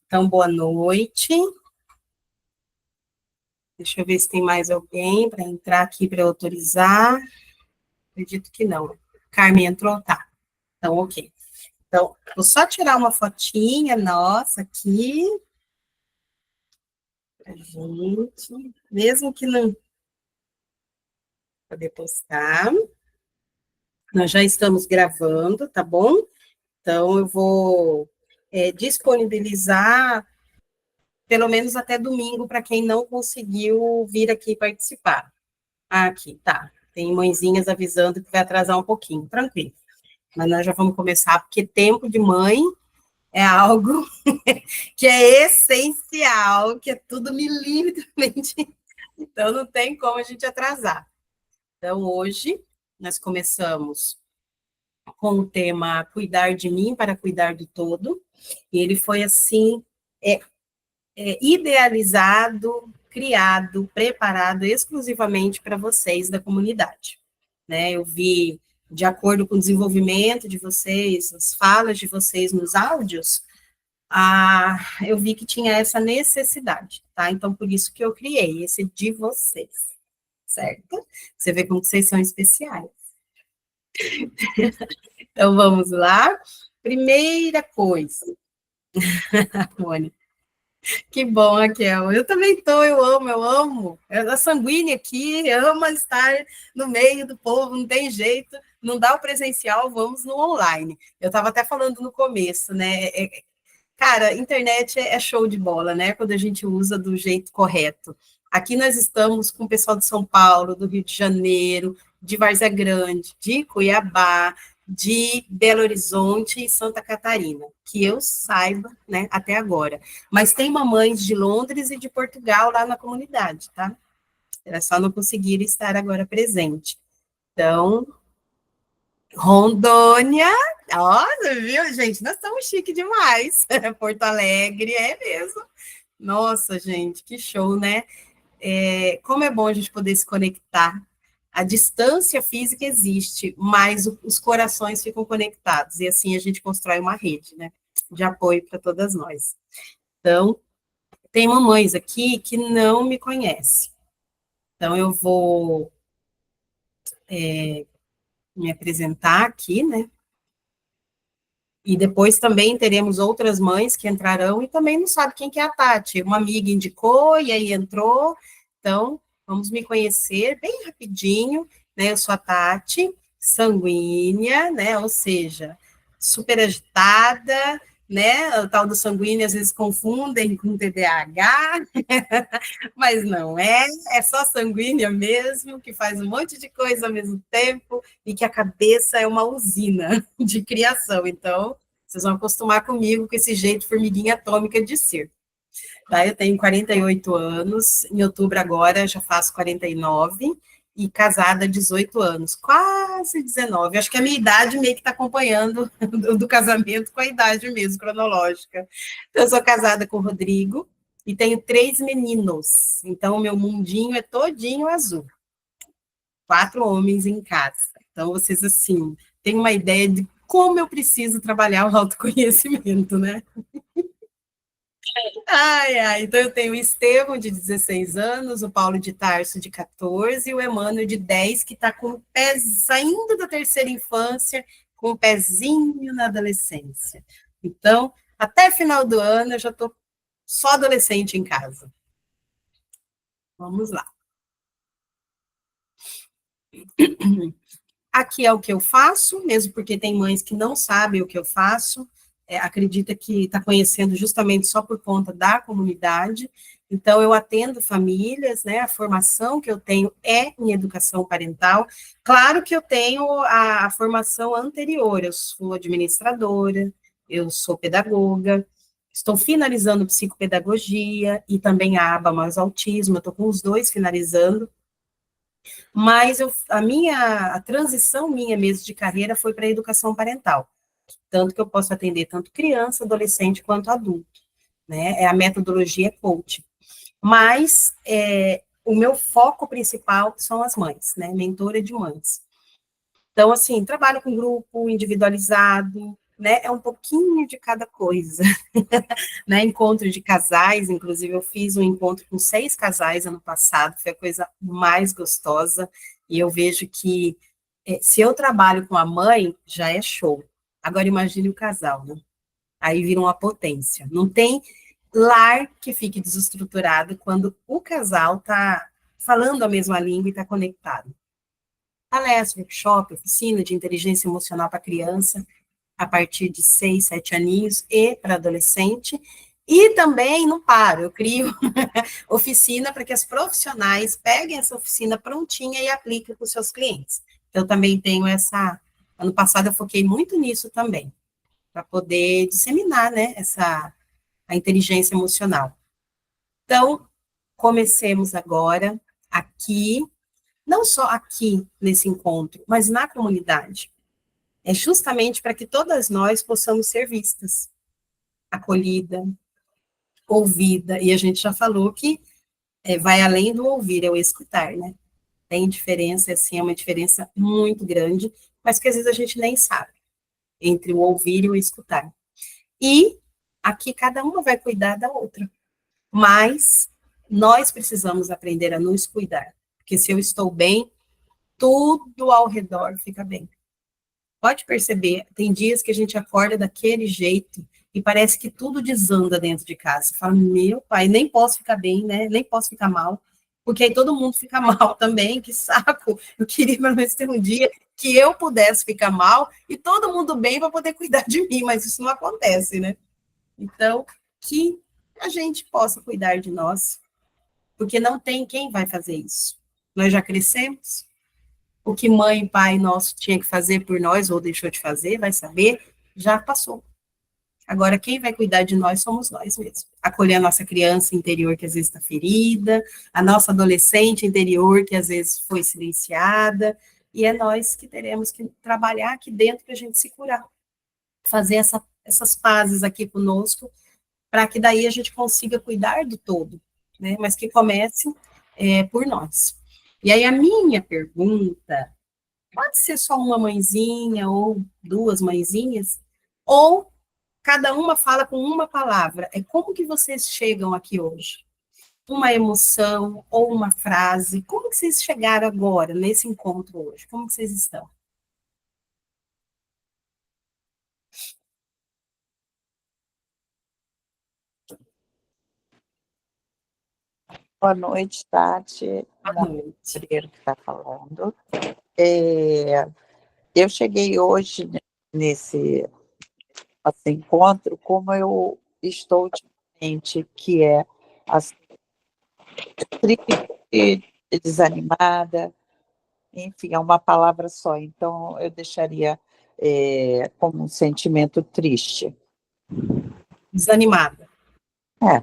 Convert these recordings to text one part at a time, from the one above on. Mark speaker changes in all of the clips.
Speaker 1: Então, boa noite. Deixa eu ver se tem mais alguém para entrar aqui para autorizar. Acredito que não. Carmen entrou? Tá. Então, ok. Então, vou só tirar uma fotinha nossa aqui. Pra gente, mesmo que não poder postar. Nós já estamos gravando, tá bom? Então, eu vou disponibilizar pelo menos até domingo para quem não conseguiu vir aqui participar. Aqui, tá. Tem mãezinhas avisando que vai atrasar um pouquinho, tranquilo. Mas nós já vamos começar, porque tempo de mãe é algo que é essencial, que é tudo milimetramente, então não tem como a gente atrasar. Então, hoje, nós começamos com o tema Cuidar de mim para cuidar do todo, e ele foi, assim, idealizado, criado, preparado exclusivamente para vocês da comunidade. Né? Eu vi, de acordo com o desenvolvimento de vocês, as falas de vocês nos áudios, eu vi que tinha essa necessidade, tá? Então, por isso que eu criei esse de vocês, certo? Você vê como vocês são especiais. Então, vamos lá. Primeira coisa, Mônica. Que bom, Raquel. Eu também tô, eu amo, eu amo. A sanguínea aqui, ama estar no meio do povo, não tem jeito. Não dá o presencial, vamos no online. Eu estava até falando no começo, né? Cara, internet é show de bola, né? Quando a gente usa do jeito correto. Aqui nós estamos com o pessoal de São Paulo, do Rio de Janeiro, de Várzea Grande, de Cuiabá, de Belo Horizonte e Santa Catarina, que eu saiba, né, até agora. Mas tem mamães de Londres e de Portugal lá na comunidade, tá? Era só não conseguir estar agora presente. Então, Rondônia, olha, viu, gente? Nós estamos chique demais. Porto Alegre, é mesmo. Nossa, gente, que show, né? Como é bom a gente poder se conectar. A distância física existe, mas os corações ficam conectados, e assim a gente constrói uma rede, né, de apoio para todas nós. Então, tem mamães aqui que não me conhecem. Então, eu vou me apresentar aqui, né, e depois também teremos outras mães que entrarão e também não sabe quem que é a Tati. Uma amiga indicou e aí entrou. Então, vamos me conhecer bem rapidinho, né? Eu sou a Tati, sanguínea, né? Ou seja, super agitada, né? O tal do sanguíneo às vezes confundem com TDAH, mas não é, é só sanguínea mesmo, que faz um monte de coisa ao mesmo tempo e que a cabeça é uma usina de criação. Então, vocês vão acostumar comigo com esse jeito formiguinha atômica de ser. Tá? Eu tenho 48 anos, em outubro agora já faço 49, e casada há 18 anos, quase 19. Acho que a minha idade meio que está acompanhando do casamento com a idade mesmo, cronológica. Então, eu sou casada com o Rodrigo e tenho 3 meninos. Então, o meu mundinho é todinho azul. 4 homens em casa. Então, vocês, assim, têm uma ideia de como eu preciso trabalhar o autoconhecimento, né? Ai, ai, então eu tenho o Estevão, de 16 anos, o Paulo de Tarso, de 14, e o Emmanuel, de 10, que está com o pé saindo da terceira infância, com o pezinho na adolescência. Então, até final do ano, eu já estou só adolescente em casa. Vamos lá. Aqui é o que eu faço, mesmo porque tem mães que não sabem o que eu faço, acredita que está conhecendo justamente só por conta da comunidade. Então, eu atendo famílias, né? A formação que eu tenho é em educação parental. Claro que eu tenho a formação anterior, eu sou administradora, eu sou pedagoga, estou finalizando psicopedagogia e também a aba mais autismo, eu estou com os dois finalizando. Mas a transição minha mesmo de carreira foi para a educação parental, tanto que eu posso atender tanto criança, adolescente, quanto adulto, né? A metodologia coaching. Mas, o meu foco principal são as mães, né? Mentora de mães. Então, assim, trabalho com grupo individualizado, né? É um pouquinho de cada coisa, né? Encontro de casais, inclusive eu fiz um encontro com 6 casais ano passado, foi a coisa mais gostosa, e eu vejo que se eu trabalho com a mãe, já é show. Agora imagine o casal, né? Aí vira uma potência. Não tem lar que fique desestruturado quando o casal está falando a mesma língua e está conectado. Palestra, workshop, oficina de inteligência emocional para criança, a partir de 6, 7 aninhos, e para adolescente. E também, não paro, eu crio oficina para que as profissionais peguem essa oficina prontinha e apliquem para os seus clientes. Então, também tenho essa... Ano passado eu foquei muito nisso também, para poder disseminar, né, a inteligência emocional. Então, comecemos agora aqui, não só aqui nesse encontro, mas na comunidade. É justamente para que todas nós possamos ser vistas, acolhida, ouvida, e a gente já falou que vai além do ouvir, é o escutar, né? Tem diferença, assim, é uma diferença muito grande, mas que às vezes a gente nem sabe, entre o ouvir e o escutar. E aqui cada uma vai cuidar da outra, mas nós precisamos aprender a nos cuidar, porque se eu estou bem, tudo ao redor fica bem. Pode perceber, tem dias que a gente acorda daquele jeito e parece que tudo desanda dentro de casa. Você fala, meu pai, nem posso ficar bem, né? Nem posso ficar mal, porque aí todo mundo fica mal também, que saco. Eu queria pelo menos ter um dia que eu pudesse ficar mal e todo mundo bem para poder cuidar de mim, mas isso não acontece, né? Então, que a gente possa cuidar de nós, porque não tem quem vai fazer isso. Nós já crescemos, o que mãe e pai nosso tinha que fazer por nós, ou deixou de fazer, vai saber, já passou. Agora, quem vai cuidar de nós somos nós mesmos. Acolher a nossa criança interior, que às vezes está ferida, a nossa adolescente interior, que às vezes foi silenciada, e é nós que teremos que trabalhar aqui dentro para a gente se curar. Fazer essas pazes aqui conosco, para que daí a gente consiga cuidar do todo, né? Mas que comece por nós. E aí a minha pergunta pode ser só uma mãezinha ou duas mãezinhas, ou cada uma fala com uma palavra. É como que vocês chegam aqui hoje? Uma emoção ou uma frase? Como que vocês chegaram agora, nesse encontro hoje? Como que vocês estão?
Speaker 2: Boa noite, Tati.
Speaker 1: Boa noite.
Speaker 2: Monteiro que está falando. É, eu cheguei hoje nesse encontro como eu estou ultimamente, que é assim, triste, desanimada, enfim, é uma palavra só. Então, eu deixaria como um sentimento triste.
Speaker 1: Desanimada.
Speaker 2: É,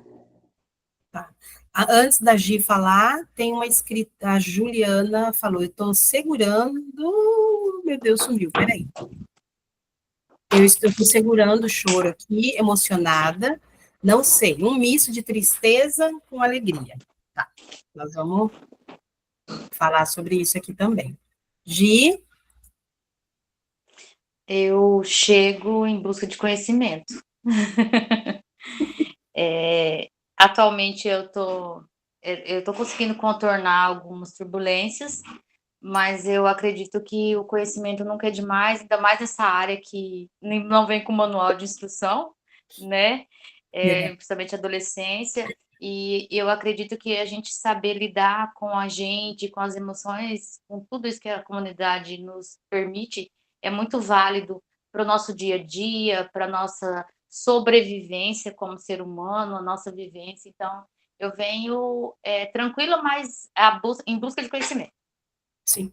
Speaker 1: Tá. Antes da Gi falar, tem uma escrita, a Juliana falou, eu estou segurando, meu Deus, sumiu, peraí. Eu estou segurando o choro aqui, emocionada, não sei, um misto de tristeza com alegria. Tá, nós vamos falar sobre isso aqui também. Gi,
Speaker 3: Eu chego em busca de conhecimento. Atualmente eu tô conseguindo contornar algumas turbulências, mas eu acredito que o conhecimento nunca é demais, ainda mais nessa área que não vem com manual de instrução, né? Principalmente adolescência. E eu acredito que a gente saber lidar com a gente, com as emoções, com tudo isso que a comunidade nos permite, é muito válido para o nosso dia a dia, para a nossa sobrevivência como ser humano, a nossa vivência. Então, eu venho tranquila, mas em busca de conhecimento.
Speaker 1: sim,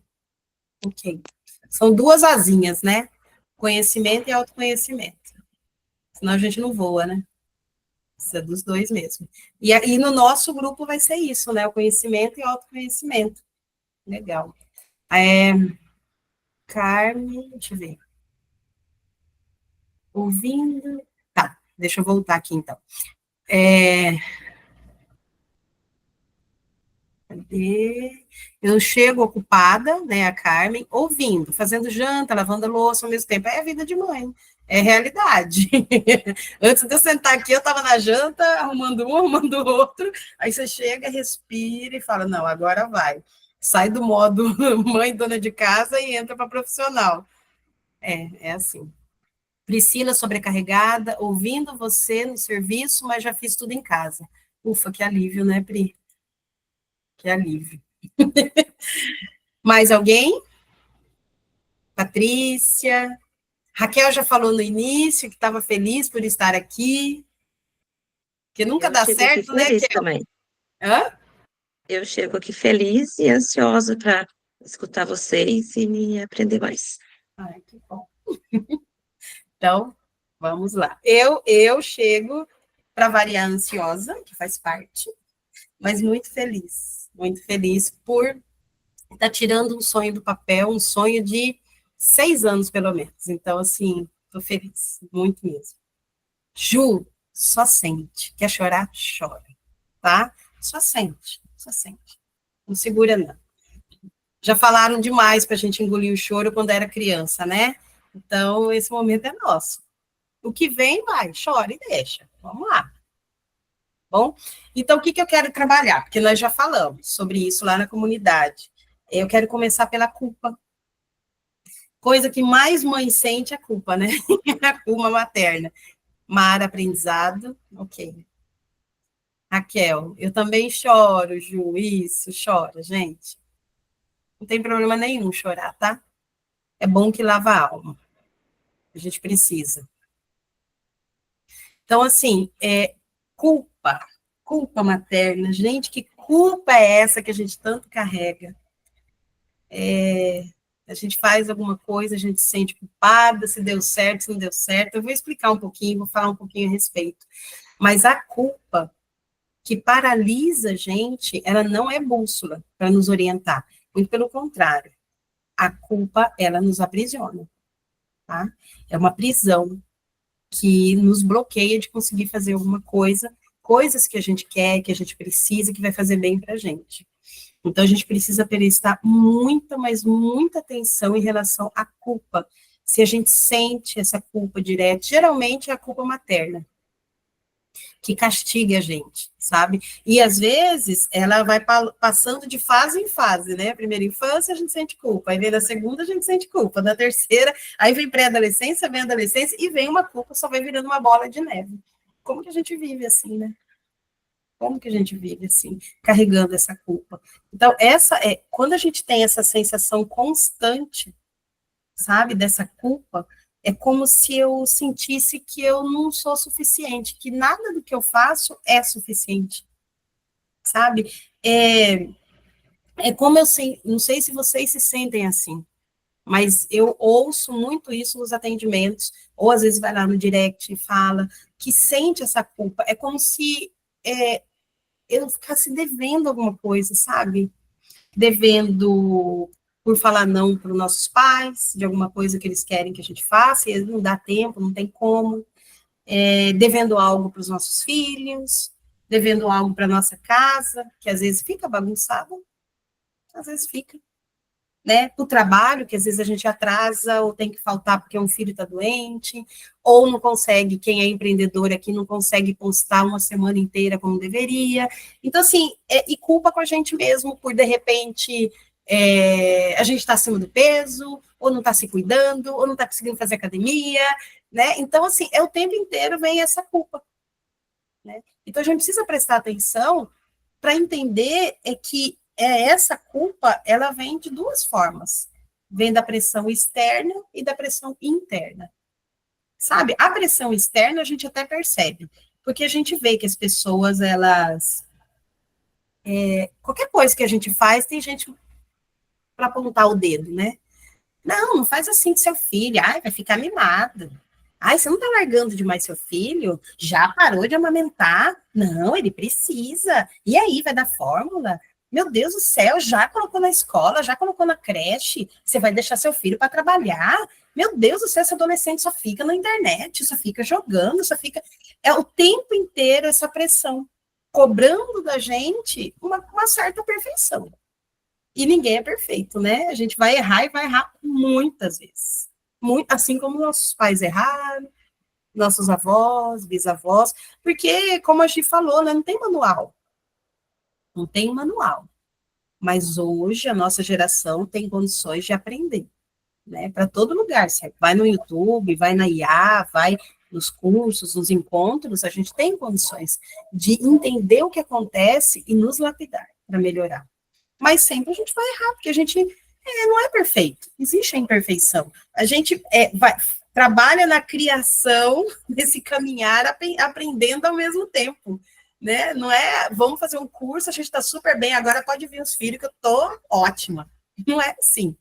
Speaker 1: ok. São duas asinhas, né? Conhecimento e autoconhecimento. Senão a gente não voa, né? Precisa dos dois mesmo. E no nosso grupo vai ser isso, né? O conhecimento e o autoconhecimento. Legal. Carmen, deixa eu ver. Ouvindo. Tá, deixa eu voltar aqui então. Cadê? Eu chego ocupada, né, a Carmen, ouvindo, fazendo janta, lavando a louça ao mesmo tempo. É a vida de mãe, é realidade. Antes de eu sentar aqui, eu estava na janta, arrumando um, arrumando o outro. Aí você chega, respira e fala: não, agora vai. Sai do modo mãe, dona de casa e entra para profissional. É assim. Priscila sobrecarregada, ouvindo você no serviço, mas já fiz tudo em casa. Ufa, que alívio, né, Pri? Que alívio. Mais alguém? Patrícia? Raquel já falou no início que estava feliz por estar aqui, que nunca
Speaker 4: Eu
Speaker 1: dá
Speaker 4: chego aqui
Speaker 1: certo, né,
Speaker 4: feliz
Speaker 1: Kel?
Speaker 4: também.
Speaker 1: Hã?
Speaker 4: Eu chego aqui feliz e ansiosa para escutar vocês e aprender mais.
Speaker 1: Ai, que bom. Então, vamos lá. Eu chego para variar ansiosa, que faz parte, mas muito feliz por estar tirando um sonho do papel, um sonho de 6 anos, pelo menos. Então, assim, estou feliz, muito mesmo. Ju, só sente. Quer chorar? Chora, tá? Só sente, só sente. Não segura, não. Já falaram demais para a gente engolir o choro quando era criança, né? Então, esse momento é nosso. O que vem, vai, chora e deixa. Vamos lá. Bom, então, o que eu quero trabalhar? Porque nós já falamos sobre isso lá na comunidade. Eu quero começar pela culpa. Coisa que mais mãe sente é culpa, né? A culpa materna. Mara, aprendizado, ok. Raquel, eu também choro, Ju, isso, chora, gente. Não tem problema nenhum chorar, tá? É bom que lava a alma. A gente precisa. Então, assim, culpa materna. Gente, que culpa é essa que a gente tanto carrega? A gente faz alguma coisa, a gente se sente culpada, se deu certo, se não deu certo. Eu vou explicar um pouquinho, vou falar um pouquinho a respeito. Mas a culpa que paralisa a gente, ela não é bússola para nos orientar. Muito pelo contrário. A culpa, ela nos aprisiona, tá? É uma prisão que nos bloqueia de conseguir fazer alguma coisa, coisas que a gente quer, que a gente precisa, que vai fazer bem para a gente. Então, a gente precisa prestar muita, mas muita atenção em relação à culpa. Se a gente sente essa culpa direta, geralmente é a culpa materna, que castiga a gente, sabe? E, às vezes, ela vai passando de fase em fase, né? A primeira infância, a gente sente culpa, aí vem na segunda, a gente sente culpa, na terceira, aí vem pré-adolescência, vem adolescência, e vem uma culpa, só vai virando uma bola de neve. Como que a gente vive assim, né? Como que a gente vive assim, carregando essa culpa? Então, quando a gente tem essa sensação constante, sabe, dessa culpa, é como se eu sentisse que eu não sou suficiente, que nada do que eu faço é suficiente, sabe? É como eu sei, não sei se vocês se sentem assim, mas eu ouço muito isso nos atendimentos, ou às vezes vai lá no direct e fala que sente essa culpa, é como se eu ficasse devendo alguma coisa, sabe? Devendo por falar não para os nossos pais, de alguma coisa que eles querem que a gente faça, e não dá tempo, não tem como. Devendo algo para os nossos filhos, devendo algo para a nossa casa, que às vezes fica bagunçado, às vezes fica. Né, o trabalho, que às vezes a gente atrasa, ou tem que faltar porque um filho está doente, ou não consegue, quem é empreendedor aqui não consegue postar uma semana inteira como deveria. Então, assim, e culpa com a gente mesmo por, de repente, a gente está acima do peso, ou não está se cuidando, ou não está conseguindo fazer academia, né? Então, assim, o tempo inteiro vem essa culpa. Né? Então, a gente precisa prestar atenção para entender que essa culpa, ela vem de duas formas. Vem da pressão externa e da pressão interna. Sabe? A pressão externa a gente até percebe, porque a gente vê que as pessoas, elas... qualquer coisa que a gente faz, tem gente para apontar o dedo, né? Não faz assim com seu filho. Ai, vai ficar mimado. Ai, você não tá largando demais seu filho? Já parou de amamentar? Não, ele precisa. E aí, vai dar fórmula? Meu Deus do céu, já colocou na escola, já colocou na creche? Você vai deixar seu filho para trabalhar? Meu Deus do céu, esse adolescente só fica na internet, só fica jogando, só fica... É o tempo inteiro essa pressão. cobrando da gente uma certa perfeição. E ninguém é perfeito, né? A gente vai errar e vai errar muitas vezes. Assim como nossos pais erraram, nossos avós, bisavós, porque, como a gente falou, né, não tem manual. Não tem manual. Mas hoje a nossa geração tem condições de aprender, né? Para todo lugar. Você vai no YouTube, vai na IA, vai nos cursos, nos encontros, a gente tem condições de entender o que acontece e nos lapidar para melhorar. Mas sempre a gente vai errar, porque a gente não é perfeito, existe a imperfeição. A gente trabalha na criação desse caminhar, aprendendo ao mesmo tempo, né? Não é, vamos fazer um curso, a gente está super bem, agora pode vir os filhos que eu estou ótima. Não é assim.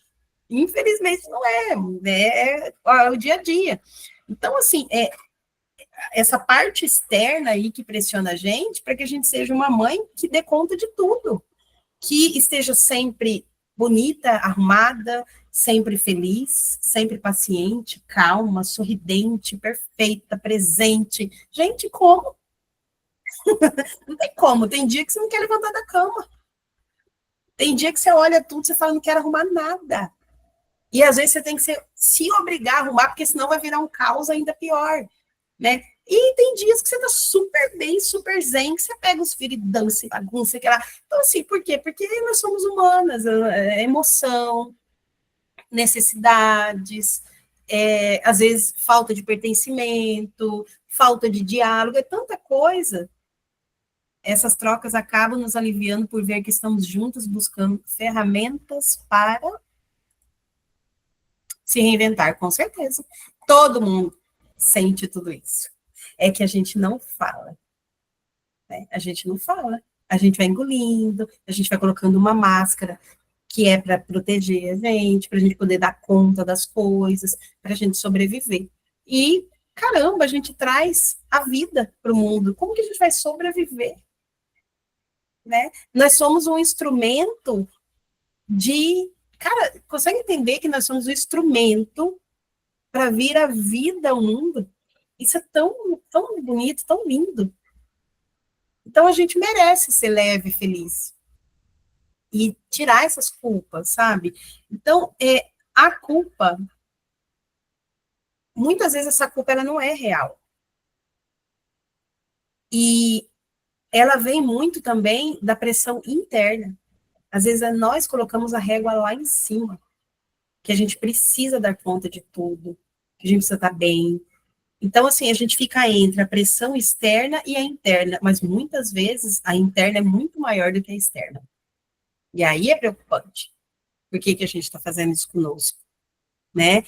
Speaker 1: Infelizmente não é, né? É o dia a dia. Então, assim, essa parte externa aí que pressiona a gente para que a gente seja uma mãe que dê conta de tudo, que esteja sempre bonita, arrumada, sempre feliz, sempre paciente, calma, sorridente, perfeita, presente. Gente, como? Não tem como. Tem dia que você não quer levantar da cama. Tem dia que você olha tudo e você fala, não quero arrumar nada. E às vezes você tem que se obrigar a arrumar, porque senão vai virar um caos ainda pior, né? E tem dias que você tá super bem, super zen, que você pega os filhos e dança, bagunça, aquela. Então, assim, por quê? Porque nós somos humanas, emoção, necessidades, às vezes falta de pertencimento, falta de diálogo, é tanta coisa. Essas trocas acabam nos aliviando por ver que estamos juntos buscando ferramentas para se reinventar, com certeza. Todo mundo sente tudo isso. É que a gente não fala, né? A gente não fala. A gente vai engolindo, a gente vai colocando uma máscara que é para proteger a gente, para a gente poder dar conta das coisas, para a gente sobreviver. E, caramba, a gente traz a vida para o mundo. Como que a gente vai sobreviver? Né? Nós somos um instrumento de... Cara, consegue entender que nós somos um instrumento para vir a vida ao mundo? Isso é tão, tão bonito, tão lindo. Então, a gente merece ser leve e feliz. E tirar essas culpas, sabe? Então, a culpa, muitas vezes essa culpa ela não é real. E ela vem muito também da pressão interna. Às vezes nós colocamos a régua lá em cima, que a gente precisa dar conta de tudo, que a gente precisa estar bem. Então, assim, a gente fica entre a pressão externa e a interna, mas muitas vezes a interna é muito maior do que a externa. E aí é preocupante. Por que a gente está fazendo isso conosco? Né?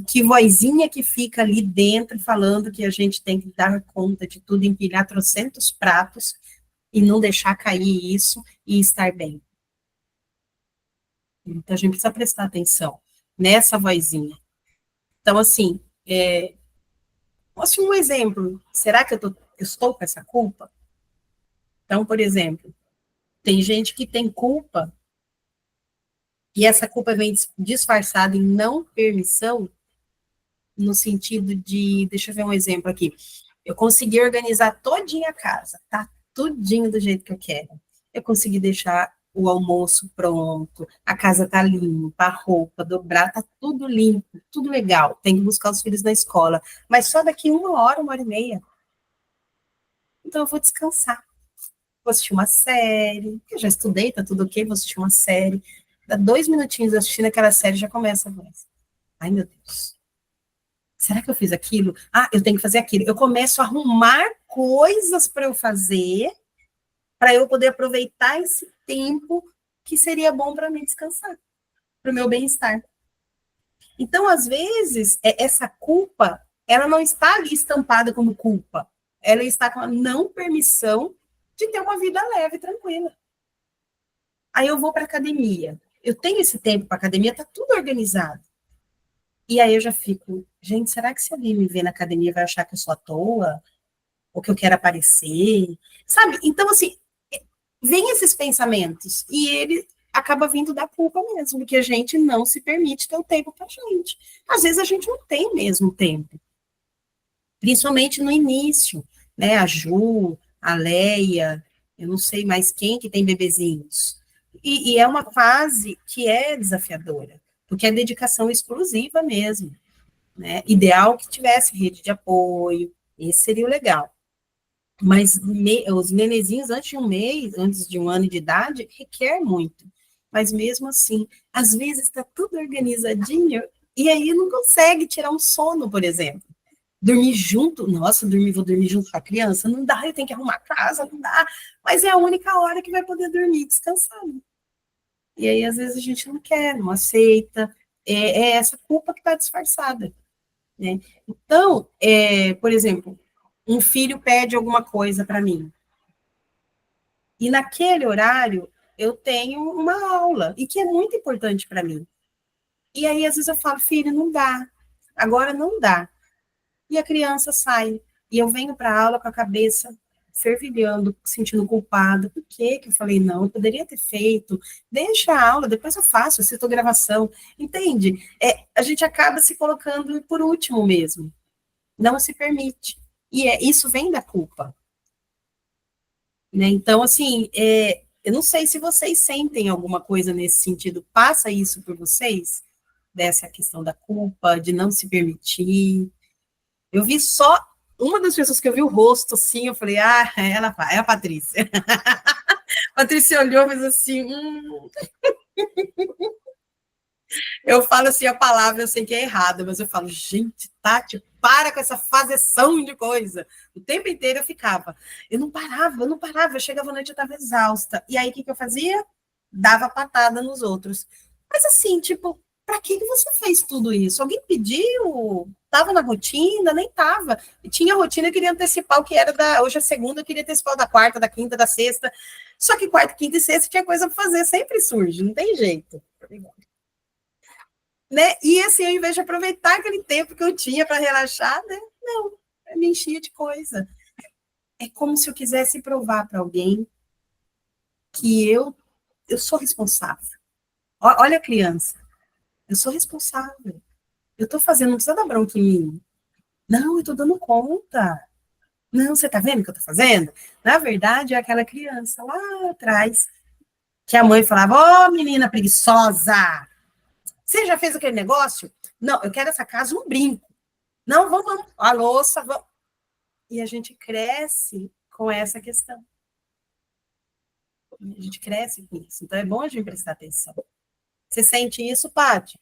Speaker 1: Que vozinha que fica ali dentro falando que a gente tem que dar conta de tudo, empilhar trocentos pratos e não deixar cair isso e estar bem. Então, a gente precisa prestar atenção nessa vozinha. Então, assim, um exemplo. Será que eu estou com essa culpa? Então, por exemplo, tem gente que tem culpa e essa culpa vem disfarçada em não permissão, no sentido de, deixa eu ver um exemplo aqui, eu consegui organizar todinha a casa, tá? Tudinho do jeito que eu quero. Eu consegui deixar o almoço pronto, a casa tá limpa, a roupa dobrada, tá tudo limpo, tudo legal. Tem que buscar os filhos na escola, mas só daqui 1 hora e meia. Então eu vou descansar. Vou assistir uma série, eu já estudei, tá tudo ok, vou assistir uma série. Dá 2 minutinhos assistindo aquela série, já começa a voz. Ai, meu Deus. Será que eu fiz aquilo? Ah, eu tenho que fazer aquilo. Eu começo a arrumar coisas para eu fazer, para eu poder aproveitar esse tempo que seria bom para mim descansar, para o meu bem-estar. Então, às vezes, essa culpa, ela não está ali estampada como culpa. Ela está com a não permissão de ter uma vida leve, tranquila. Aí eu vou para a academia. Eu tenho esse tempo para a academia, está tudo organizado. E aí eu já fico, gente, será que se alguém me ver na academia vai achar que eu sou à toa? Ou que eu quero aparecer? Sabe? Então, assim, vem esses pensamentos. E ele acaba vindo da culpa mesmo, porque a gente não se permite ter o tempo pra gente. Às vezes a gente não tem mesmo tempo. Principalmente no início, né? A Ju, a Leia, Eu não sei mais quem que tem bebezinhos. E é uma fase que é desafiadora, porque é dedicação exclusiva mesmo, né? Ideal que tivesse rede de apoio, esse seria o legal. Mas os nenezinhos antes de um mês, antes de um ano de idade, requer muito. Mas mesmo assim, às vezes está tudo organizadinho e aí não consegue tirar um sono, por exemplo. Dormir junto, nossa, vou dormir junto com a criança, não dá, eu tenho que arrumar a casa, não dá. Mas é a única hora que vai poder dormir descansado. E aí, às vezes, a gente não quer, não aceita. É essa culpa que está disfarçada, né? Então, por exemplo, um filho pede alguma coisa para mim. E naquele horário, eu tenho uma aula, e que é muito importante para mim. E aí, às vezes, eu falo, filho, não dá. Agora não dá. E a criança sai. E eu venho para a aula com a cabeça fervilhando, sentindo culpada. Por que que eu falei não? Eu poderia ter feito. Deixa a aula, depois eu faço, assisto a gravação. Entende? A gente acaba se colocando por último mesmo. Não se permite. E isso vem da culpa. Né? Então, assim, eu não sei se vocês sentem alguma coisa nesse sentido. Passa isso por vocês? Dessa questão da culpa, de não se permitir. Eu vi só uma das pessoas que eu vi o rosto, assim, eu falei, ela é a Patrícia. A Patrícia olhou e fez assim, Eu falo assim a palavra, eu sei que é errada, mas eu falo, gente, Tati, para com essa fazeção de coisa. O tempo inteiro eu ficava. Eu não parava. Eu chegava à noite, eu estava exausta. E aí, o que eu fazia? Dava patada nos outros. Mas assim, tipo, para que você fez tudo isso? Alguém pediu? Estava na rotina? Nem estava. Tinha rotina, eu queria antecipar o que era hoje é segunda, eu queria antecipar o da quarta, da quinta, da sexta. Só que quarta, quinta e sexta tinha coisa para fazer, sempre surge, não tem jeito. Né? E assim, ao invés de aproveitar aquele tempo que eu tinha para relaxar, né? Não, eu me enchia de coisa. É como se eu quisesse provar para alguém que eu sou responsável. Olha a criança, eu sou responsável. Eu estou fazendo, não precisa dar bronca em mim. Não, eu estou dando conta. Não, você está vendo o que eu estou fazendo? Na verdade, é aquela criança lá atrás que a mãe falava, ó, menina preguiçosa, você já fez aquele negócio? Não, eu quero essa casa um brinco. Não, vamos, a louça, vamos. E a gente cresce com essa questão. A gente cresce com isso. Então, é bom a gente prestar atenção. Você sente isso, Paty?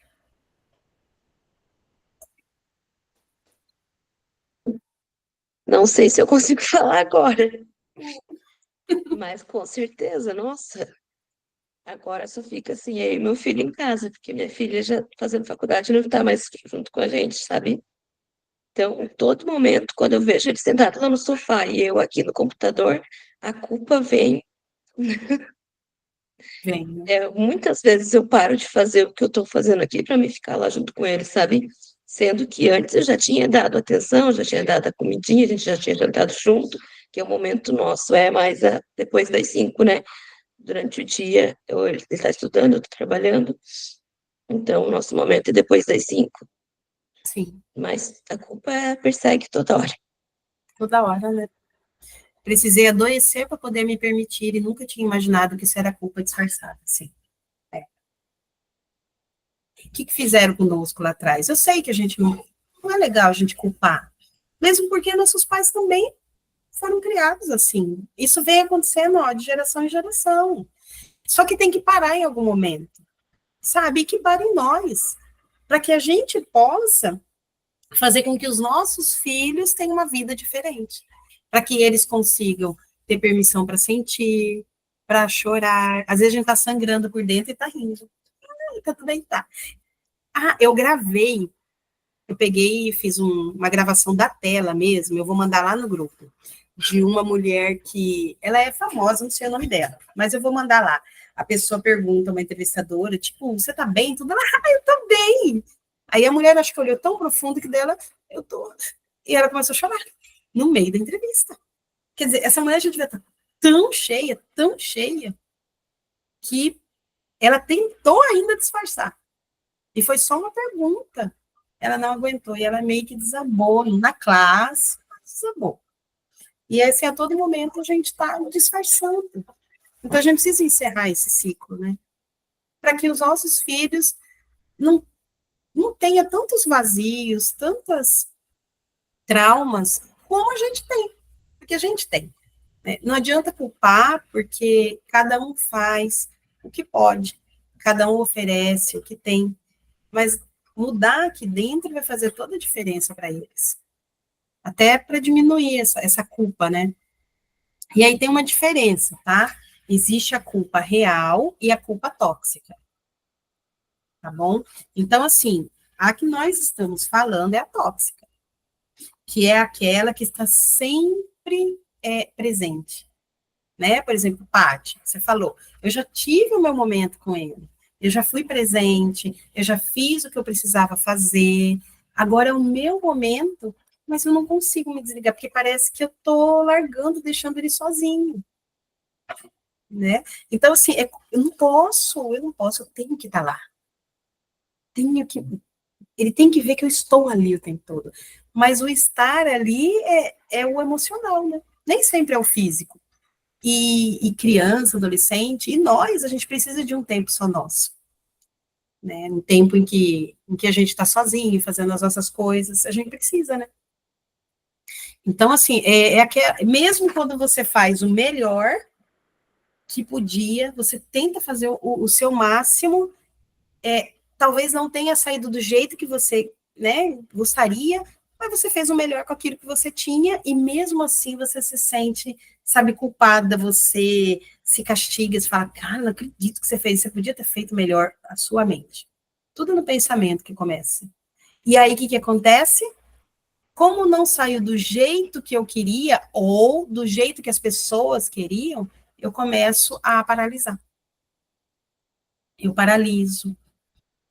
Speaker 4: Não sei se eu consigo falar agora, mas com certeza, nossa. Agora só fica assim, eu e meu filho em casa, porque minha filha já fazendo faculdade não está mais junto com a gente, sabe? Então, todo momento, quando eu vejo ele sentado lá no sofá e eu aqui no computador, a culpa vem.
Speaker 1: Vem, né?
Speaker 4: Muitas vezes eu paro de fazer o que eu estou fazendo aqui para me ficar lá junto com ele, sabe? Sendo que antes eu já tinha dado atenção, já tinha dado a comidinha, a gente já tinha jantado junto, que é o momento nosso, é mais depois das 5, né? Durante o dia, ele está estudando, eu estou trabalhando, então o nosso momento é depois das 5.
Speaker 1: Sim,
Speaker 4: Mas a culpa persegue toda hora.
Speaker 1: toda hora, né? Precisei adoecer para poder me permitir e nunca tinha imaginado que isso era culpa disfarçada. Sim. O que fizeram conosco lá atrás? Eu sei que a gente não é legal a gente culpar, mesmo porque nossos pais também foram criados assim. Isso vem acontecendo, ó, de geração em geração. Só que tem que parar em algum momento, sabe? E que pare em nós, para que a gente possa fazer com que os nossos filhos tenham uma vida diferente, para que eles consigam ter permissão para sentir, para chorar. Às vezes a gente está sangrando por dentro e está rindo. Tá tudo bem, tá. Eu gravei, eu peguei e fiz uma gravação da tela mesmo, eu vou mandar lá no grupo, de uma mulher que, ela é famosa, não sei o nome dela, mas eu vou mandar lá. A pessoa pergunta, uma entrevistadora, tipo, você tá bem? Tudo ela, eu tô bem. Aí a mulher, acho que olhou tão profundo que dela, eu tô. E ela começou a chorar, no meio da entrevista. Quer dizer, essa mulher, a gente vê tão cheia, que ela tentou ainda disfarçar. E foi só uma pergunta. Ela não aguentou e ela meio que desabou na classe, desabou. E assim, a todo momento a gente está disfarçando. Então a gente precisa encerrar esse ciclo, né? Para que os nossos filhos não, não tenham tantos vazios, tantas traumas como a gente tem, porque a gente tem. Né? Não adianta culpar, porque cada um faz o que pode, cada um oferece o que tem, mas mudar aqui dentro vai fazer toda a diferença para eles, até para diminuir essa culpa, né? E aí tem uma diferença, tá? Existe a culpa real e a culpa tóxica, tá bom? Então, assim, a que nós estamos falando é a tóxica, que é aquela que está sempre presente, né? Por exemplo, Paty, você falou, eu já tive o meu momento com ele, eu já fui presente, eu já fiz o que eu precisava fazer, agora é o meu momento, mas eu não consigo me desligar, porque parece que eu tô largando, deixando ele sozinho, né? Então, assim, eu não posso, eu tenho que estar lá. Tenho que, ele tem que ver que eu estou ali o tempo todo. Mas o estar ali é o emocional, né? Nem sempre é o físico. E criança, adolescente, e nós, a gente precisa de um tempo só nosso. Né? Um tempo em que a gente está sozinho, fazendo as nossas coisas, a gente precisa, né? Então, assim, mesmo quando você faz o melhor que podia, você tenta fazer o seu máximo, talvez não tenha saído do jeito que você, né, gostaria, mas você fez o melhor com aquilo que você tinha, e mesmo assim você se sente, sabe, culpada, você se castiga, você fala, cara, não acredito que você fez, você podia ter feito melhor a sua mente. Tudo no pensamento que começa. E aí, o que acontece? Como não saiu do jeito que eu queria, ou do jeito que as pessoas queriam, eu começo a paralisar. Eu paraliso,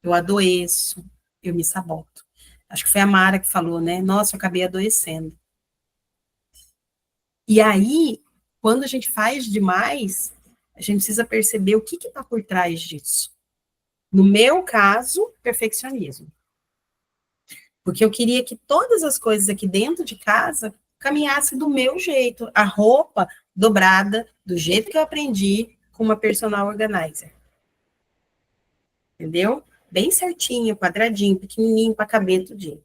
Speaker 1: eu adoeço, eu me saboto. Acho que foi a Mara que falou, né? Nossa, eu acabei adoecendo. E aí, quando a gente faz demais, a gente precisa perceber o que está por trás disso. No meu caso, perfeccionismo. Porque eu queria que todas as coisas aqui dentro de casa caminhassem do meu jeito. A roupa dobrada, do jeito que eu aprendi com uma personal organizer. Entendeu? Bem certinho, quadradinho, pequenininho, para caber tudinho.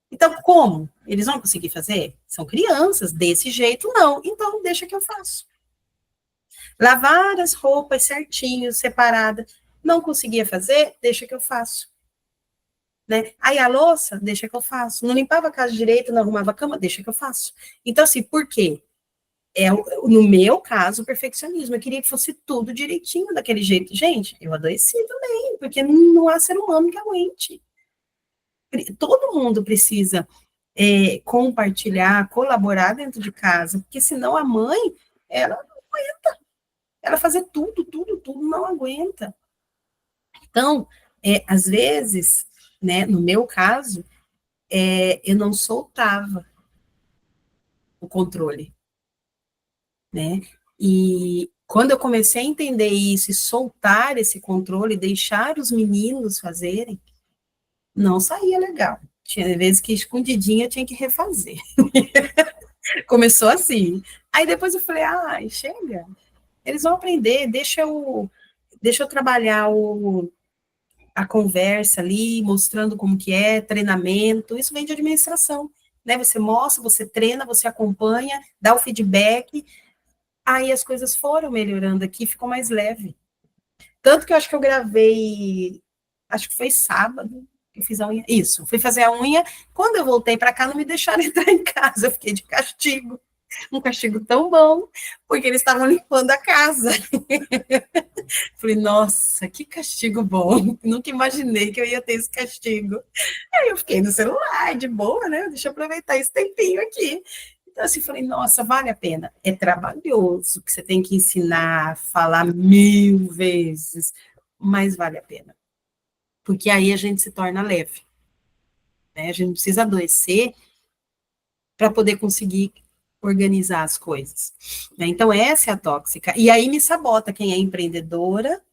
Speaker 1: Então, como? Eles vão conseguir fazer? São crianças, desse jeito, não. Então, deixa que eu faço. Lavar as roupas certinho, separadas. Não conseguia fazer? Deixa que eu faço. Né? Aí a louça, deixa que eu faço. Não limpava a casa direito, não arrumava a cama, deixa que eu faço. Então, assim, por quê? No meu caso, o perfeccionismo. Eu queria que fosse tudo direitinho, daquele jeito. Gente, eu adoeci também, porque não há ser humano que aguente. Todo mundo precisa compartilhar, colaborar dentro de casa, porque senão a mãe, ela não aguenta. Ela fazer tudo, tudo, tudo, não aguenta. Então, às vezes, né, no meu caso, eu não soltava o controle, né? E quando eu comecei a entender isso e soltar esse controle, deixar os meninos fazerem, não saía legal. Tinha vezes que escondidinha eu tinha que refazer. Começou assim. Aí depois eu falei, chega. Eles vão aprender, deixa eu trabalhar a conversa ali, mostrando como que é, treinamento, isso vem de administração, né? Você mostra, você treina, você acompanha, dá o feedback, aí as coisas foram melhorando aqui, ficou mais leve. Tanto que eu acho que eu gravei, acho que foi sábado, que eu fiz a unha. Isso, fui fazer a unha. Quando eu voltei para cá, não me deixaram entrar em casa, eu fiquei de castigo. Um castigo tão bom, porque eles estavam limpando a casa. Falei, nossa, que castigo bom. Nunca imaginei que eu ia ter esse castigo. Aí eu fiquei no celular, de boa, né? Deixa eu aproveitar esse tempinho aqui. Então, assim, falei, nossa, vale a pena. É trabalhoso, que você tem que ensinar, falar 1000 vezes, mas vale a pena. Porque aí a gente se torna leve. Né? A gente não precisa adoecer para poder conseguir organizar as coisas. Né? Então, essa é a tóxica. E aí me sabota quem é empreendedora,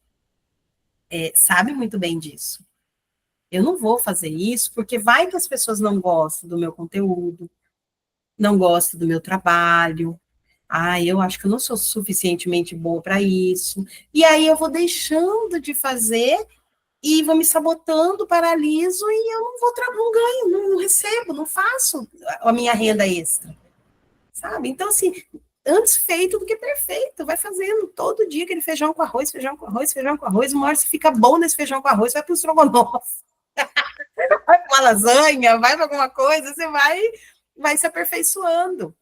Speaker 1: sabe muito bem disso. Eu não vou fazer isso, porque vai que as pessoas não gostam do meu conteúdo, não gosto do meu trabalho, eu acho que eu não sou suficientemente boa para isso, e aí eu vou deixando de fazer e vou me sabotando, paraliso, e eu não ganho, não recebo, não faço a minha renda extra, sabe? Então, assim, antes feito do que perfeito, vai fazendo todo dia aquele feijão com arroz, feijão com arroz, feijão com arroz, uma hora se fica bom nesse feijão com arroz, vai para o estrogonofe, vai para uma lasanha, vai para alguma coisa, você vai se aperfeiçoando,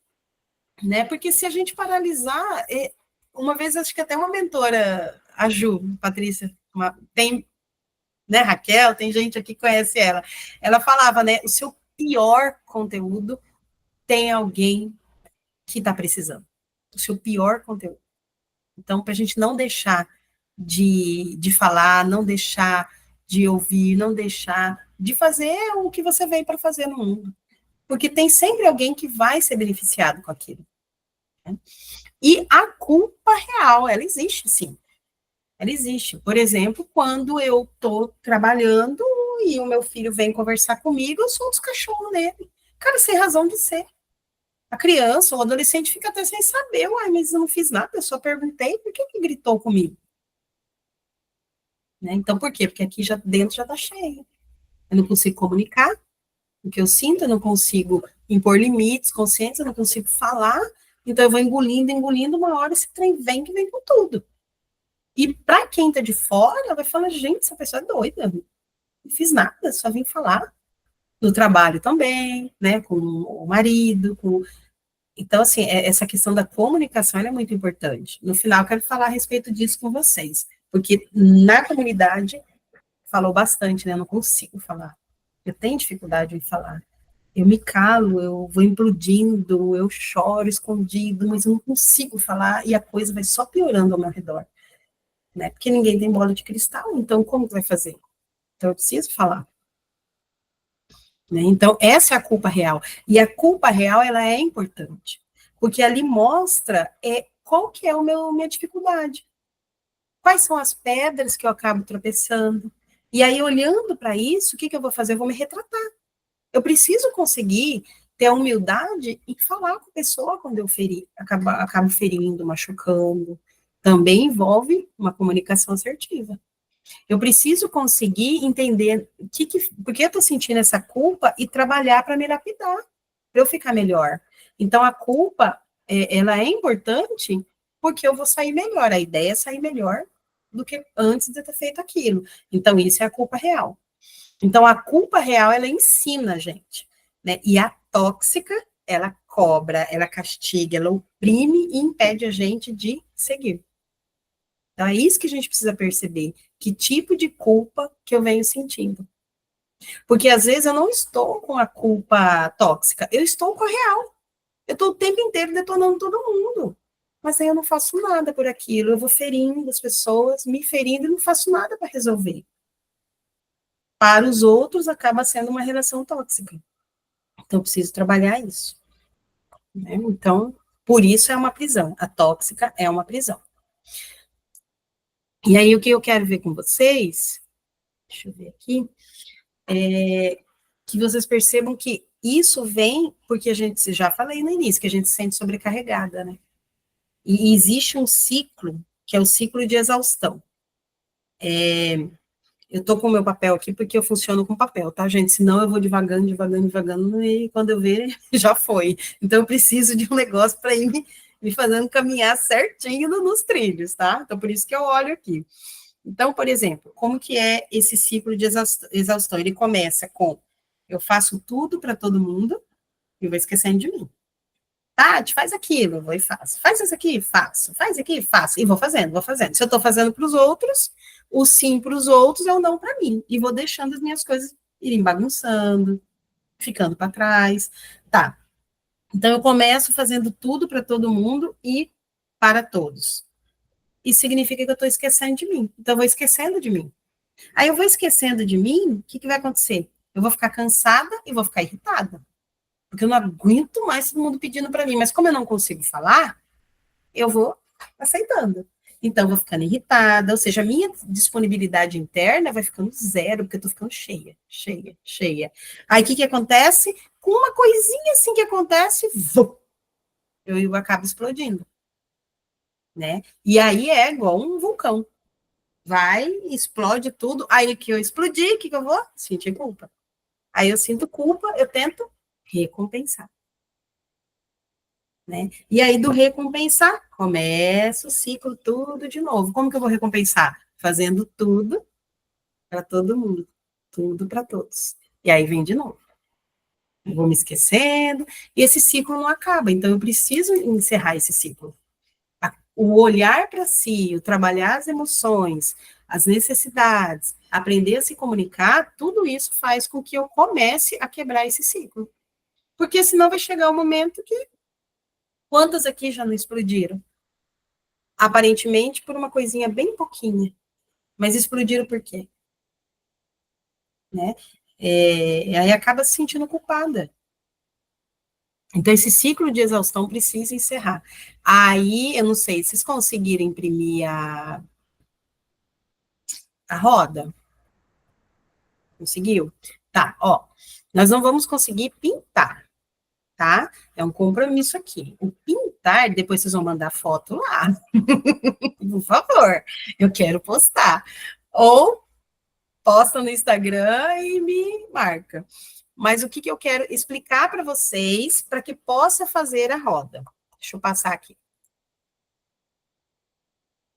Speaker 1: né? Porque se a gente paralisar, uma vez acho que até uma mentora, a Ju, Patrícia, tem, né, Raquel, tem gente aqui que conhece ela falava, né, o seu pior conteúdo tem alguém que está precisando, o seu pior conteúdo. Então, para a gente não deixar de falar, não deixar de ouvir, não deixar de fazer o que você veio para fazer no mundo, porque tem sempre alguém que vai ser beneficiado com aquilo, né? E a culpa real, ela existe, sim. Ela existe. Por exemplo, quando eu estou trabalhando e o meu filho vem conversar comigo, eu sou um dos cachorros nele. Cara, sem razão de ser. A criança, o adolescente fica até sem saber, mas eu não fiz nada, eu só perguntei, por que gritou comigo? Né? Então, por quê? Porque aqui dentro já está cheio. Eu não consigo comunicar o que eu sinto, eu não consigo impor limites conscientes, eu não consigo falar, então eu vou engolindo, uma hora esse trem vem que vem com tudo. E para quem está de fora, vai falar, gente, essa pessoa é doida, não fiz nada, só vim falar. No trabalho também, né, com o marido, Então, assim, essa questão da comunicação é muito importante. No final, eu quero falar a respeito disso com vocês, porque na comunidade falou bastante, né, eu não consigo falar, eu tenho dificuldade em falar. Eu me calo, eu vou implodindo, eu choro escondido, mas eu não consigo falar e a coisa vai só piorando ao meu redor, né? Porque ninguém tem bola de cristal, então como que vai fazer? Então eu preciso falar, né? Então essa é a culpa real. E a culpa real, ela é importante, porque ali mostra qual que é minha dificuldade. Quais são as pedras que eu acabo tropeçando? E aí, olhando para isso, o que eu vou fazer? Eu vou me retratar. Eu preciso conseguir ter a humildade e falar com a pessoa quando eu acabo ferindo, machucando. Também envolve uma comunicação assertiva. Eu preciso conseguir entender por que eu estou sentindo essa culpa e trabalhar para me lapidar, para eu ficar melhor. Então, a culpa, ela é importante porque eu vou sair melhor. A ideia é sair melhor do que antes de ter feito aquilo. Então, isso é a culpa real. Então, a culpa real, ela ensina a gente, né? E a tóxica, ela cobra, ela castiga, ela oprime e impede a gente de seguir. Então, é isso que a gente precisa perceber. Que tipo de culpa que eu venho sentindo. Porque, às vezes, eu não estou com a culpa tóxica, eu estou com a real. Eu estou o tempo inteiro detonando todo mundo. Mas aí eu não faço nada por aquilo. Eu vou ferindo as pessoas, me ferindo e não faço nada para resolver. Para os outros, acaba sendo uma relação tóxica. Então, eu preciso trabalhar isso. Né? Então, por isso é uma prisão. A tóxica é uma prisão. E aí, o que eu quero ver com vocês, deixa eu ver aqui, que vocês percebam que isso vem porque a gente, já falei no início, que a gente se sente sobrecarregada, né? E existe um ciclo, que é o ciclo de exaustão. Eu estou com o meu papel aqui porque eu funciono com papel, tá, gente? Senão eu vou devagando, e quando eu ver, já foi. Então eu preciso de um negócio para ir me fazendo caminhar certinho nos trilhos, tá? Então por isso que eu olho aqui. Então, por exemplo, como que é esse ciclo de exaustão? Ele começa com, eu faço tudo para todo mundo e vou esquecendo de mim. Tati, faz aquilo, eu vou e faço. Faz isso aqui, faço. Faz aqui, faço. E vou fazendo. Se eu estou fazendo para os outros, o sim para os outros é o não para mim. E vou deixando as minhas coisas irem bagunçando, ficando para trás. Tá. Então, eu começo fazendo tudo para todo mundo e para todos. Isso significa que eu estou esquecendo de mim. Então, eu vou esquecendo de mim. Aí, eu vou esquecendo de mim, o que vai acontecer? Eu vou ficar cansada e vou ficar irritada. Porque eu não aguento mais todo mundo pedindo para mim. Mas como eu não consigo falar, eu vou aceitando. Então, eu vou ficando irritada, ou seja, a minha disponibilidade interna vai ficando zero, porque eu tô ficando cheia. Aí, o que acontece? com uma coisinha assim que acontece, eu acabo explodindo, né? E aí é igual um vulcão. Vai, explode tudo. Aí que eu explodi, o que eu vou? Sentir culpa. Aí eu sinto culpa, eu tento recompensar. Né? E aí, do recompensar, começa o ciclo tudo de novo. Como que eu vou recompensar? Fazendo tudo para todo mundo, tudo para todos. E aí vem de novo. Eu vou me esquecendo, e esse ciclo não acaba. Então, eu preciso encerrar esse ciclo. O olhar para si, o trabalhar as emoções, as necessidades, aprender a se comunicar, tudo isso faz com que eu comece a quebrar esse ciclo. Porque senão vai chegar um momento que quantas aqui já não explodiram? Aparentemente por uma coisinha bem pouquinha, mas explodiram por quê? Né? Aí acaba se sentindo culpada. Então, esse ciclo de exaustão precisa encerrar. Aí, eu não sei, vocês conseguiram imprimir a roda? Conseguiu? Tá, ó. Nós não vamos conseguir pintar, tá? É um compromisso aqui. O pintar, depois vocês vão mandar foto lá. Por favor, eu quero postar. Ou posta no Instagram e me marca. Mas o que eu quero explicar para vocês para que possa fazer a roda? Deixa eu passar aqui.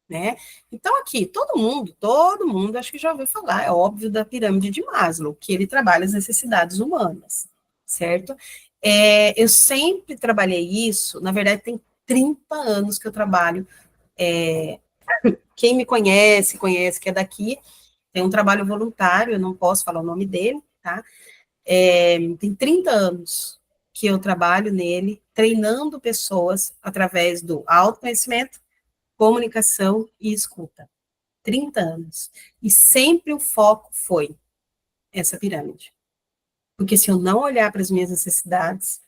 Speaker 1: Né? Então, aqui, todo mundo, acho que já ouviu falar, é óbvio, da pirâmide de Maslow, que ele trabalha as necessidades humanas, certo? Eu sempre trabalhei isso, na verdade, tem 30 anos que eu trabalho. Quem me conhece que é daqui, tem um trabalho voluntário, eu não posso falar o nome dele, tá? Tem 30 anos que eu trabalho nele, treinando pessoas através do autoconhecimento, comunicação e escuta. 30 anos. E sempre o foco foi essa pirâmide. Porque se eu não olhar para as minhas necessidades,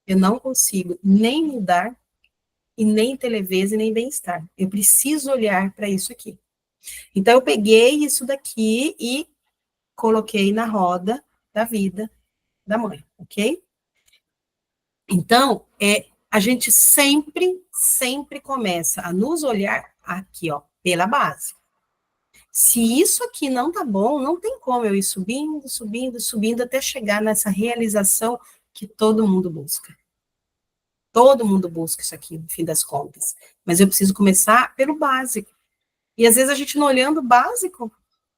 Speaker 1: eu não consigo nem mudar e nem ter leveza e nem bem-estar. Eu preciso olhar para isso aqui. Então, eu peguei isso daqui e coloquei na roda da vida da mãe, ok? Então, a gente sempre começa a nos olhar aqui, ó, pela base. Se isso aqui não tá bom, não tem como eu ir subindo, até chegar nessa realização que todo mundo busca. Todo mundo busca isso aqui, no fim das contas. Mas eu preciso começar pelo básico. E às vezes a gente não olhando o básico,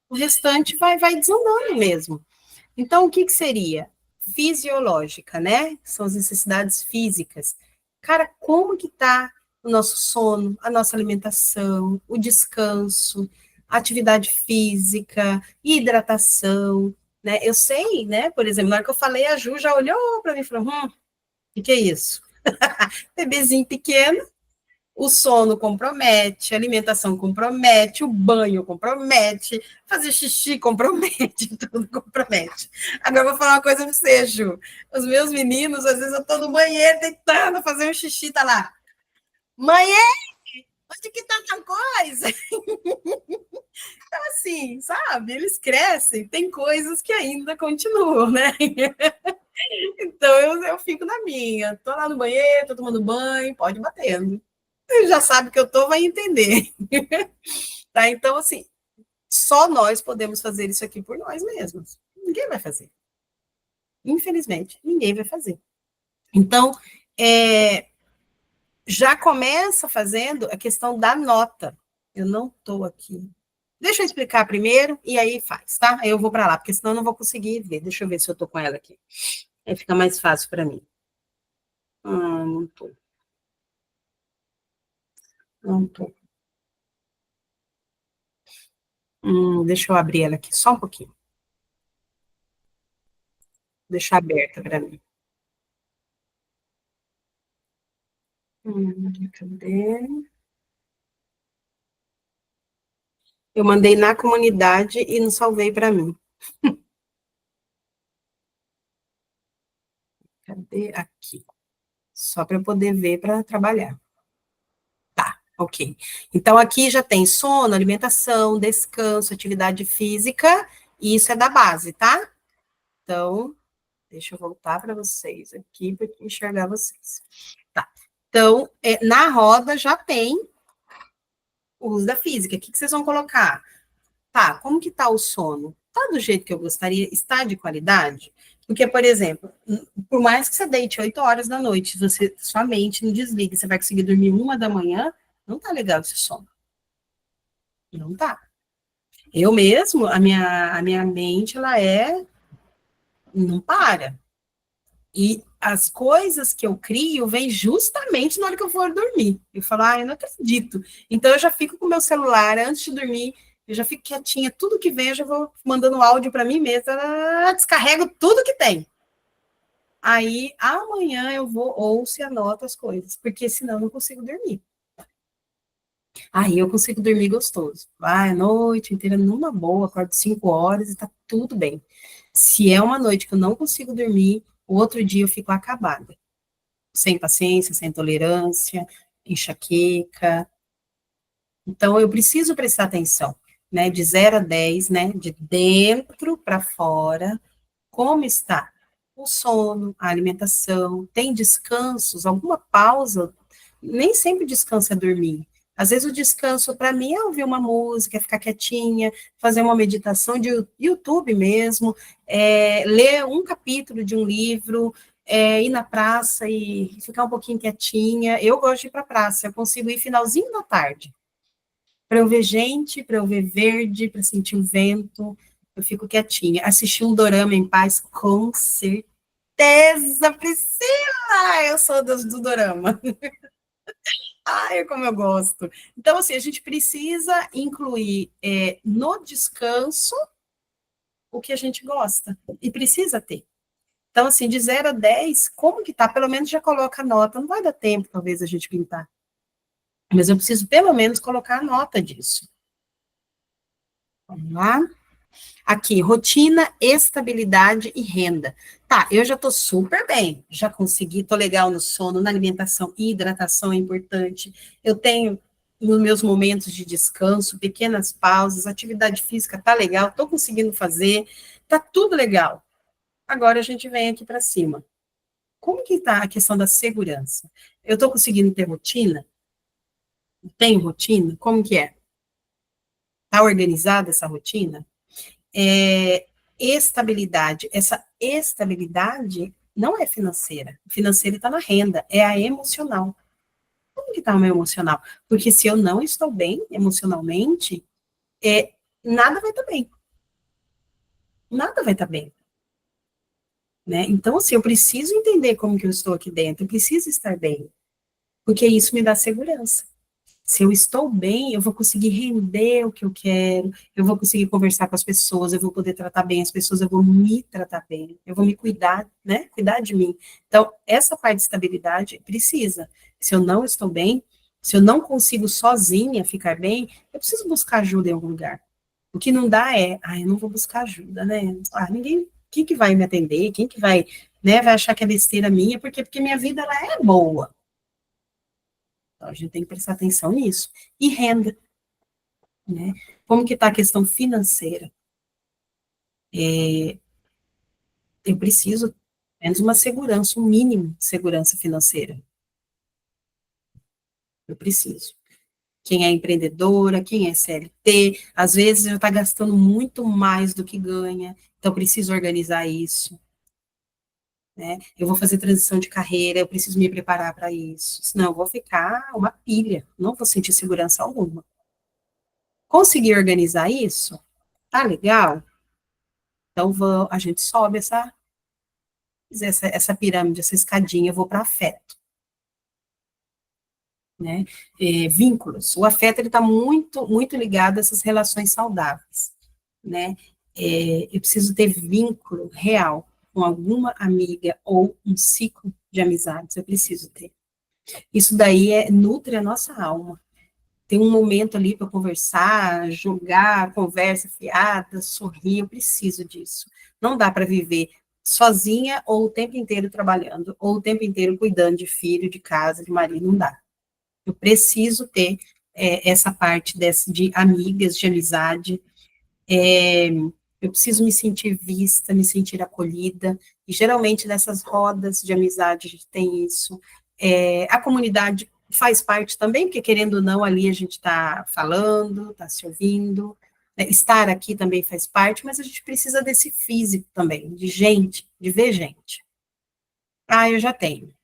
Speaker 1: o restante vai desandando mesmo. Então, o que seria? Fisiológica, né? São as necessidades físicas. Cara, como que tá o nosso sono, a nossa alimentação, o descanso, a atividade física, hidratação, né? Eu sei, né? Por exemplo, na hora que eu falei, a Ju já olhou para mim e falou: o que é isso? Bebezinho pequeno, o sono compromete, a alimentação compromete, o banho compromete, fazer xixi compromete, tudo compromete. Agora eu vou falar uma coisa para você, Ju. Os meus meninos, às vezes eu estou no banheiro tentando fazer um xixi, tá lá. Mãe, onde que tá tal coisa? Então, assim, sabe? Eles crescem, tem coisas que ainda continuam, né? Então eu fico na minha. Tô lá no banheiro, tô tomando banho, pode ir batendo. Você já sabe que eu tô, vai entender. Tá? Então, assim, só nós podemos fazer isso aqui por nós mesmos. Ninguém vai fazer. Infelizmente, ninguém vai fazer. Então, já começa fazendo a questão da nota. Eu não estou aqui. Deixa eu explicar primeiro e aí faz, tá? Aí eu vou para lá, porque senão eu não vou conseguir ver. Deixa eu ver se eu estou com ela aqui. Aí fica mais fácil para mim. Não estou. Não estou. Deixa eu abrir ela aqui só um pouquinho. Deixar aberta para mim. Cadê? Eu mandei na comunidade e não salvei para mim. Cadê? Aqui. Só para eu poder ver para trabalhar. Tá, ok. Então, aqui já tem sono, alimentação, descanso, atividade física, e isso é da base, tá? Então, Deixa eu voltar para vocês aqui, para enxergar vocês. Tá. Então, na roda já tem o uso da física. O que vocês vão colocar? Tá, como que tá o sono? Tá do jeito que eu gostaria? Está de qualidade? Porque, por exemplo, por mais que você deite 8 horas da noite, sua mente não desliga, você vai conseguir dormir 1 da manhã, não tá legal esse sono. Não tá. Eu mesmo, a minha mente, ela não para. E as coisas que eu crio vêm justamente na hora que eu for dormir. Eu falo, eu não acredito. Então, eu já fico com o meu celular antes de dormir, eu já fico quietinha, tudo que vem, eu já vou mandando áudio para mim mesma, descarrego tudo que tem. Aí, amanhã eu vou, ouço e anoto as coisas, porque senão eu não consigo dormir. Aí eu consigo dormir gostoso. Vai a noite inteira numa boa, acordo 5 horas e tá tudo bem. Se é uma noite que eu não consigo dormir, o outro dia eu fico acabada. Sem paciência, sem tolerância, enxaqueca. Então, eu preciso prestar atenção, né? De 0 a 10, né? De dentro para fora, como está o sono, a alimentação, tem descansos, alguma pausa? Nem sempre descanso é dormir. Às vezes o descanso para mim é ouvir uma música, é ficar quietinha, fazer uma meditação de YouTube mesmo, ler um capítulo de um livro, ir na praça e ficar um pouquinho quietinha. Eu gosto de ir para a praça, eu consigo ir finalzinho da tarde, para eu ver gente, para eu ver verde, para sentir o vento, eu fico quietinha. Assistir um dorama em paz, com certeza, Priscila! Eu sou do dorama. Ai, como eu gosto. Então, assim, a gente precisa incluir no descanso o que a gente gosta. E precisa ter. Então, assim, de 0 a 10, como que tá? Pelo menos já coloca a nota. Não vai dar tempo, talvez, a gente pintar. Mas eu preciso, pelo menos, colocar a nota disso. Vamos lá? Aqui, rotina, estabilidade e renda. Tá, eu já tô super bem, já consegui, tô legal no sono, na alimentação, hidratação é importante. Eu tenho, nos meus momentos de descanso, pequenas pausas, atividade física tá legal, tô conseguindo fazer, tá tudo legal. Agora a gente vem aqui para cima. Como que tá a questão da segurança? Eu tô conseguindo ter rotina? Tenho rotina? Como que é? Tá organizada essa rotina? Estabilidade. Essa estabilidade não é financeira. Financeira está na renda, é a emocional. Como que está o meu emocional? Porque se eu não estou bem emocionalmente, nada vai estar bem. Nada vai estar bem. Né? Então, assim, eu preciso entender como que eu estou aqui dentro, eu preciso estar bem, porque isso me dá segurança. Se eu estou bem, eu vou conseguir render o que eu quero, eu vou conseguir conversar com as pessoas, eu vou poder tratar bem as pessoas, eu vou me tratar bem, eu vou me cuidar, né? Cuidar de mim. Então, essa parte de estabilidade precisa. Se eu não estou bem, se eu não consigo sozinha ficar bem, eu preciso buscar ajuda em algum lugar. O que não dá eu não vou buscar ajuda, né? Ninguém, quem que vai me atender? Quem que vai, né, vai achar que é besteira minha? Porque minha vida, ela é boa. Então, a gente tem que prestar atenção nisso. E renda, né? Como que está a questão financeira? Eu preciso, menos uma segurança, um mínimo de segurança financeira. Eu preciso. Quem é empreendedora, quem é CLT, às vezes já está gastando muito mais do que ganha, então eu preciso organizar isso. Né? Eu vou fazer transição de carreira, eu preciso me preparar para isso, senão eu vou ficar uma pilha, não vou sentir segurança alguma. Conseguir organizar isso? Tá legal? Então, a gente sobe essa pirâmide, essa escadinha, eu vou para afeto. Né? Vínculos. O afeto está muito, muito ligado a essas relações saudáveis. Né? Eu preciso ter vínculo real com alguma amiga ou um ciclo de amizades, eu preciso ter. Isso daí nutre a nossa alma. Tem um momento ali para conversar, jogar, conversa fiada, sorrir, eu preciso disso. Não dá para viver sozinha ou o tempo inteiro trabalhando, ou o tempo inteiro cuidando de filho, de casa, de marido, não dá. Eu preciso ter essa parte de amigas, de amizade. Eu eu preciso me sentir vista, me sentir acolhida, e geralmente nessas rodas de amizade a gente tem isso. A comunidade faz parte também, porque querendo ou não, ali a gente está falando, está se ouvindo, né? Estar aqui também faz parte, mas a gente precisa desse físico também, de gente, de ver gente. Ah, eu já tenho.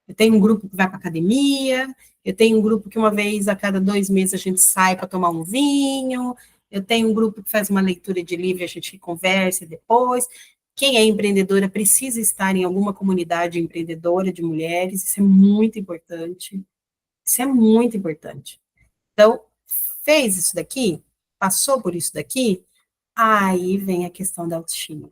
Speaker 1: Eu tenho um grupo que vai para academia, eu tenho um grupo que uma vez a cada 2 meses a gente sai para tomar um vinho, eu tenho um grupo que faz uma leitura de livro e a gente conversa depois. Quem é empreendedora precisa estar em alguma comunidade empreendedora de mulheres, isso é muito importante. Isso é muito importante. Então, fez isso daqui, passou por isso daqui, aí vem a questão da autoestima.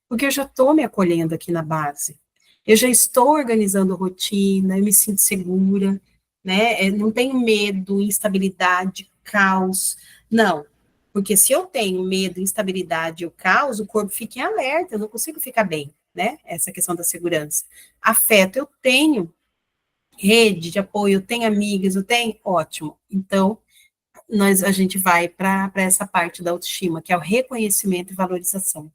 Speaker 1: Porque eu já estou me acolhendo aqui na base. Eu já estou organizando rotina, eu me sinto segura, né? Não tenho medo, instabilidade, caos. Não. Porque se eu tenho medo, instabilidade ou caos, o corpo fica em alerta, eu não consigo ficar bem, né? Essa questão da segurança. Afeto eu tenho, rede de apoio, eu tenho amigas, eu tenho, ótimo. Então, a gente vai para essa parte da autoestima, que é o reconhecimento e valorização.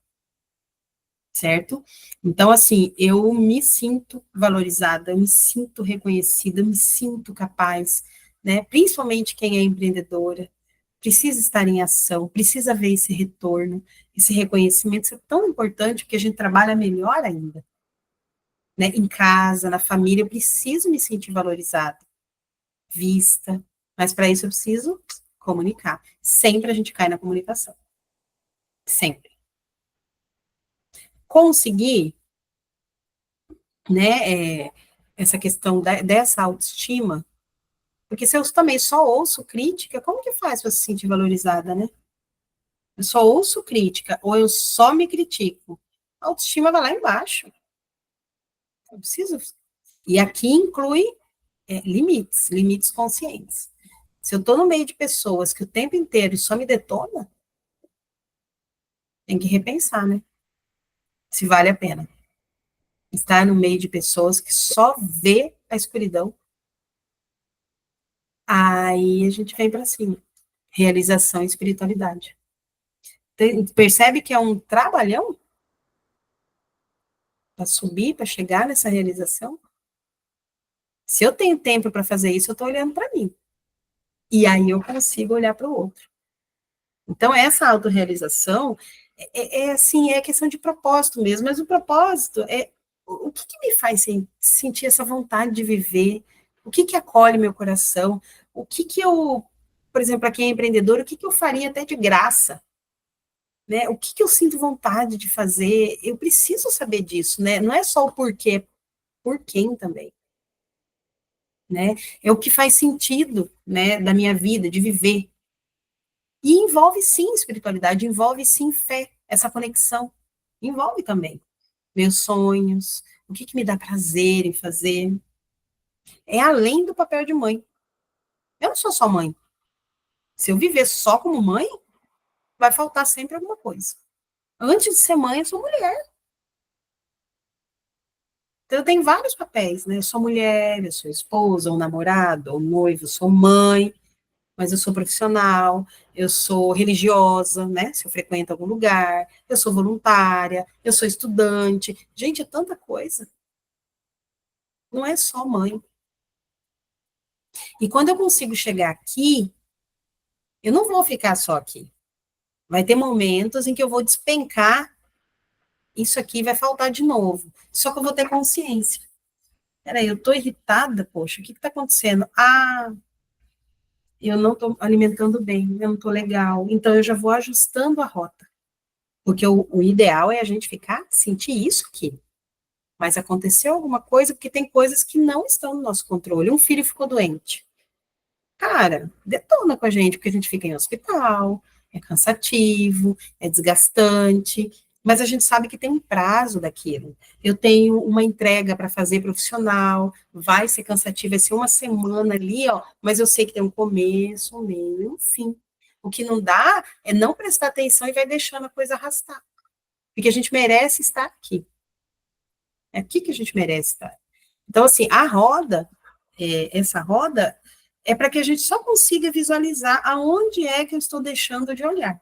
Speaker 1: Certo? Então, assim, eu me sinto valorizada, eu me sinto reconhecida, eu me sinto capaz, né? Principalmente quem é empreendedora, precisa estar em ação, precisa ver esse retorno, esse reconhecimento, isso é tão importante que a gente trabalha melhor ainda, né? Em casa, na família, eu preciso me sentir valorizada, vista, mas para isso eu preciso comunicar. Sempre a gente cai na comunicação. Sempre. Conseguir, né, essa questão dessa autoestima, porque se eu também só ouço crítica, como que faz para se sentir valorizada, né? Eu só ouço crítica, ou eu só me critico, a autoestima vai lá embaixo. Eu preciso. E aqui inclui limites conscientes. Se eu estou no meio de pessoas que o tempo inteiro só me detona, tem que repensar, né? Se vale a pena. Estar no meio de pessoas que só vê a escuridão. Aí a gente vem para cima. Realização e espiritualidade. Percebe que é um trabalhão para subir, para chegar nessa realização? Se eu tenho tempo para fazer isso, eu estou olhando para mim. E aí eu consigo olhar para o outro. Então, essa autorrealização assim, é questão de propósito mesmo, mas o propósito é o que me faz sentir essa vontade de viver, o que acolhe meu coração, o que eu, por exemplo, para quem é empreendedor, o que eu faria até de graça, né? O que eu sinto vontade de fazer, eu preciso saber disso, né? Não é só o porquê, por quem também, né? É o que faz sentido, né, da minha vida, de viver. E envolve sim espiritualidade, envolve sim fé, essa conexão. Envolve também meus sonhos, o que me dá prazer em fazer. É além do papel de mãe. Eu não sou só mãe. Se eu viver só como mãe, vai faltar sempre alguma coisa. Antes de ser mãe, eu sou mulher. Então, eu tenho vários papéis, né? Eu sou mulher, eu sou esposa, ou namorada, ou noiva, eu sou mãe, mas eu sou profissional, eu sou religiosa, né? Se eu frequento algum lugar, eu sou voluntária, eu sou estudante. Gente, é tanta coisa. Não é só mãe. E quando eu consigo chegar aqui, eu não vou ficar só aqui. Vai ter momentos em que eu vou despencar, isso aqui vai faltar de novo. Só que eu vou ter consciência. Peraí, eu tô irritada, poxa, o que está acontecendo? Ah, eu não estou alimentando bem, eu não estou legal. Então, eu já vou ajustando a rota. Porque o ideal é a gente ficar, sentir isso aqui. Mas aconteceu alguma coisa, porque tem coisas que não estão no nosso controle. Um filho ficou doente. Cara, detona com a gente, porque a gente fica em hospital, é cansativo, é desgastante, mas a gente sabe que tem um prazo daquilo. Eu tenho uma entrega para fazer profissional, vai ser cansativo, vai ser uma semana ali, ó, mas eu sei que tem um começo, um meio e um fim. O que não dá é não prestar atenção e vai deixando a coisa arrastar. Porque a gente merece estar aqui. É aqui que a gente merece estar. Então, assim, a roda, essa roda, é para que a gente só consiga visualizar aonde é que eu estou deixando de olhar.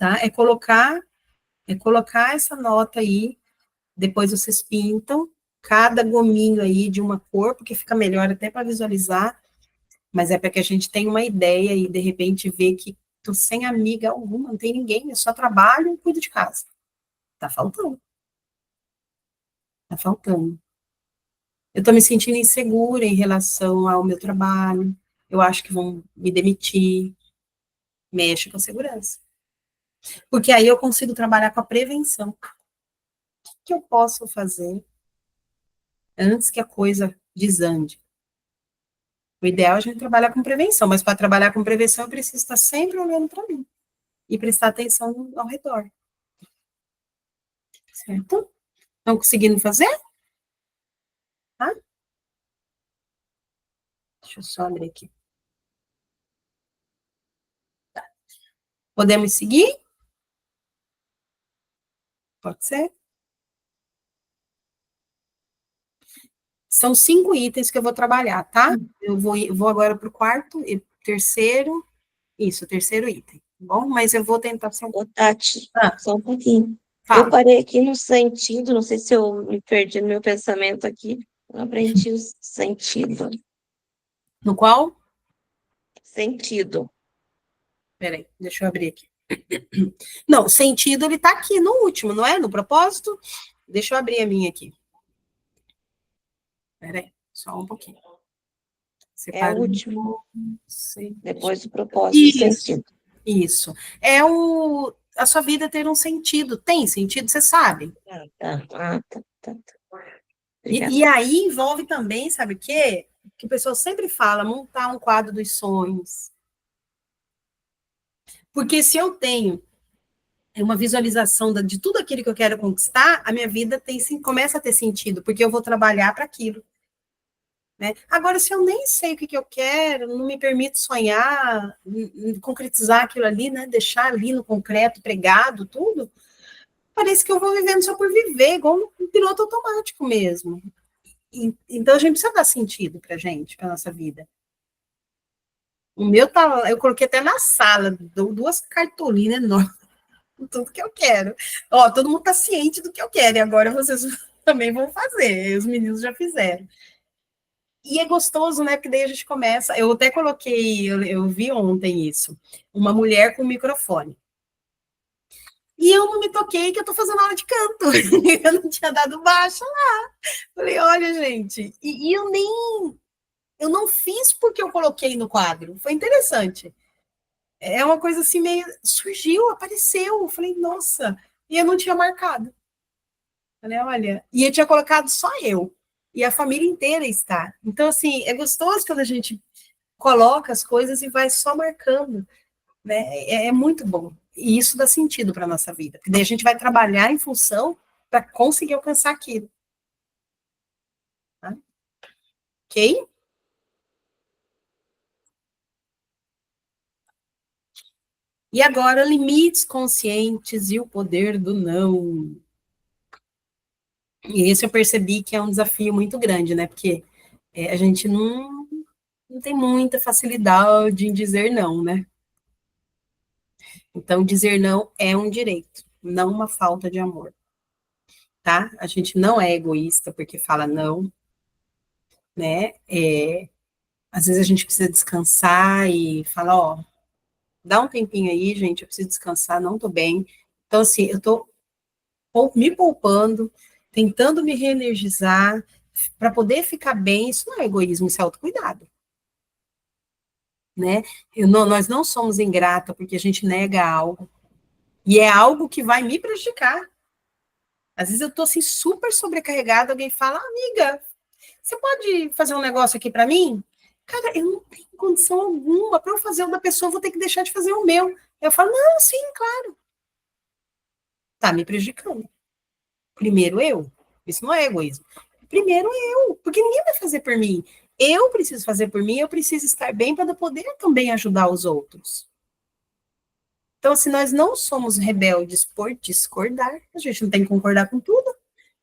Speaker 1: tá? É colocar essa nota aí, depois vocês pintam cada gominho aí de uma cor, porque fica melhor até para visualizar, mas é para que a gente tenha uma ideia e, de repente, ver que tô sem amiga alguma, não tem ninguém, eu só trabalho e cuido de casa. Tá faltando. Tá faltando. Eu tô me sentindo insegura em relação ao meu trabalho, eu acho que vão me demitir, mexe com a segurança. Porque aí eu consigo trabalhar com a prevenção. O que eu posso fazer antes que a coisa desande? O ideal é a gente trabalhar com prevenção, mas para trabalhar com prevenção eu preciso estar sempre olhando para mim e prestar atenção ao redor. Certo? Estão conseguindo fazer? Tá? Deixa eu só abrir aqui. Tá. Podemos seguir? Pode ser? São 5 itens que eu vou trabalhar, tá? Eu vou agora para o quarto e terceiro. Isso, terceiro item. Bom, mas eu vou tentar ser
Speaker 4: Ô, Tati,
Speaker 1: Ah,
Speaker 4: só um pouquinho. Eu
Speaker 1: fala.
Speaker 4: parei aqui no sentido, não sei se eu me perdi no meu pensamento aqui. Eu aprendi o sentido.
Speaker 1: No qual?
Speaker 4: Sentido.
Speaker 1: Peraí, deixa eu abrir aqui. Não, o sentido ele tá aqui no último, não é? No propósito? Deixa eu abrir a minha aqui. Peraí, só um pouquinho.
Speaker 4: É o
Speaker 1: Separando.
Speaker 4: último,
Speaker 1: Sentido.
Speaker 4: depois do propósito,
Speaker 1: Isso,
Speaker 4: sentido.
Speaker 1: isso. A sua vida ter um sentido. Tem sentido, você sabe.
Speaker 4: Tá. Obrigada.
Speaker 1: E aí envolve também, sabe o quê? Que o pessoal sempre fala, montar um quadro dos sonhos. Porque se eu tenho uma visualização de tudo aquilo que eu quero conquistar, a minha vida começa a ter sentido, porque eu vou trabalhar para aquilo. Né? Agora, se eu nem sei o que eu quero, não me permito sonhar, concretizar aquilo ali, né? Deixar ali no concreto, pregado, tudo, parece que eu vou vivendo só por viver, igual um piloto automático mesmo. Então, a gente precisa dar sentido para gente, para nossa vida. O meu tá, eu coloquei até na sala, duas cartolinas enormes, tudo que eu quero. Ó, todo mundo tá ciente do que eu quero, e agora vocês também vão fazer, os meninos já fizeram. E é gostoso, né? Porque daí a gente começa. Eu até coloquei, eu vi ontem isso, uma mulher com microfone. E eu não me toquei que eu tô fazendo aula de canto. Eu não tinha dado baixa lá. Falei, olha, gente, e eu não fiz porque eu coloquei no quadro. Foi interessante. É uma coisa assim, meio. Surgiu, apareceu. Eu falei, nossa. E eu não tinha marcado. Falei, olha. E eu tinha colocado só eu. E a família inteira está. Então, assim, é gostoso quando a gente coloca as coisas e vai só marcando. Né? É muito bom. E isso dá sentido para a nossa vida. Porque daí a gente vai trabalhar em função para conseguir alcançar aquilo. Tá? Ok? E agora, limites conscientes e o poder do não. E esse eu percebi que é um desafio muito grande, né? Porque a gente não tem muita facilidade em dizer não, né? Então, dizer não é um direito, não uma falta de amor, tá? A gente não é egoísta porque fala não, né? Às vezes a gente precisa descansar e falar, ó, dá um tempinho aí, gente, eu preciso descansar, não tô bem. Então, assim, eu tô me poupando, tentando me reenergizar para poder ficar bem. Isso não é egoísmo, isso é autocuidado. Né? Nós não somos ingrata porque a gente nega algo, e é algo que vai me prejudicar. Às vezes eu estou assim, super sobrecarregada, alguém fala, amiga, você pode fazer um negócio aqui para mim? Cara, eu não tenho condição alguma, para eu fazer o da pessoa, eu vou ter que deixar de fazer o meu. Eu falo, não, sim, claro. Tá me prejudicando. Primeiro eu. Isso não é egoísmo. Primeiro eu, porque ninguém vai fazer por mim. Eu preciso fazer por mim, eu preciso estar bem para poder também ajudar os outros. Então, se nós não somos rebeldes por discordar, a gente não tem que concordar com tudo,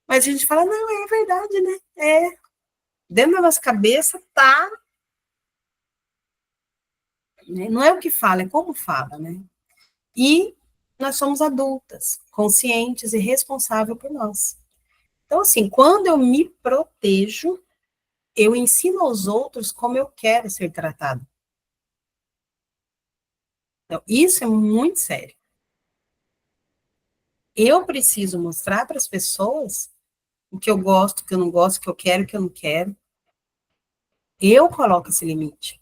Speaker 1: mas a gente fala, não, é verdade, né? Dentro da nossa cabeça tá, né? Não é o que fala, é como fala, né? E nós somos adultas, conscientes e responsáveis por nós. Então, assim, quando eu me protejo, eu ensino aos outros como eu quero ser tratado. Então, isso é muito sério. Eu preciso mostrar para as pessoas o que eu gosto, o que eu não gosto, o que eu quero, o que eu não quero. Eu coloco esse limite.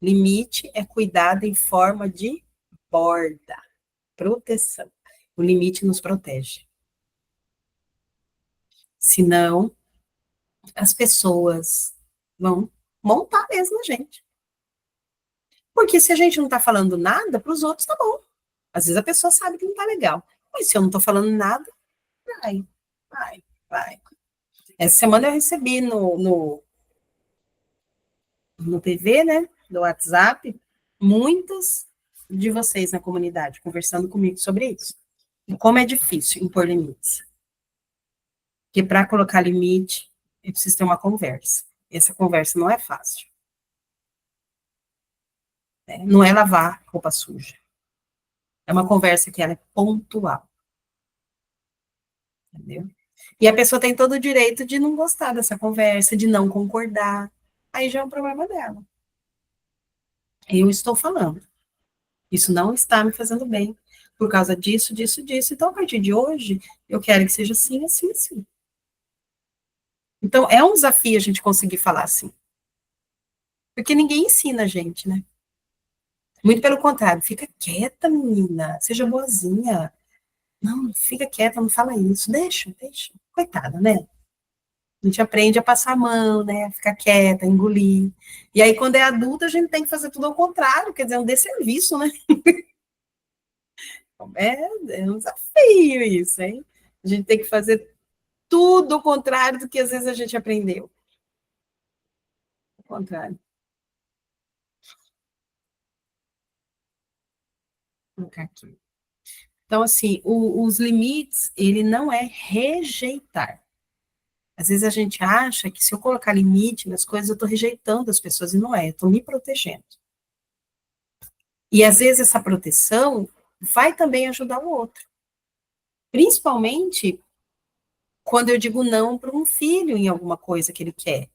Speaker 1: Limite é cuidado em forma de borda, proteção. O limite nos protege. Senão, as pessoas vão montar mesmo a gente. Porque se a gente não está falando nada, para os outros tá bom. Às vezes a pessoa sabe que não tá legal. Mas se eu não estou falando nada, vai, vai, vai. Essa semana eu recebi no PV, né, do WhatsApp, muitas de vocês na comunidade conversando comigo sobre isso. E como é difícil impor limites. Porque para colocar limite, é preciso ter uma conversa. Essa conversa não é fácil. Né? Não é lavar roupa suja. É uma conversa que ela é pontual. Entendeu? E a pessoa tem todo o direito de não gostar dessa conversa, de não concordar. Aí já é um problema dela. Eu estou falando. Isso não está me fazendo bem. Por causa disso, disso, disso. Então, a partir de hoje, eu quero que seja assim, assim, assim. Então, é um desafio a gente conseguir falar assim. Porque ninguém ensina a gente, né? Muito pelo contrário. Fica quieta, menina. Seja boazinha. Não, fica quieta, não fala isso. Deixa, deixa. Coitada, né? A gente aprende a passar a mão, né? Ficar quieta, engolir. E aí, quando é adulta, a gente tem que fazer tudo ao contrário, quer dizer, é um desserviço, né? É um desafio isso, hein? A gente tem que fazer tudo ao contrário do que às vezes a gente aprendeu. Ao contrário. Vou colocar aqui. Então, assim, os limites, ele não é rejeitar. Às vezes a gente acha que se eu colocar limite nas coisas, eu estou rejeitando as pessoas, e não é, eu estou me protegendo. E às vezes essa proteção vai também ajudar o outro. Principalmente quando eu digo não para um filho em alguma coisa que ele quer.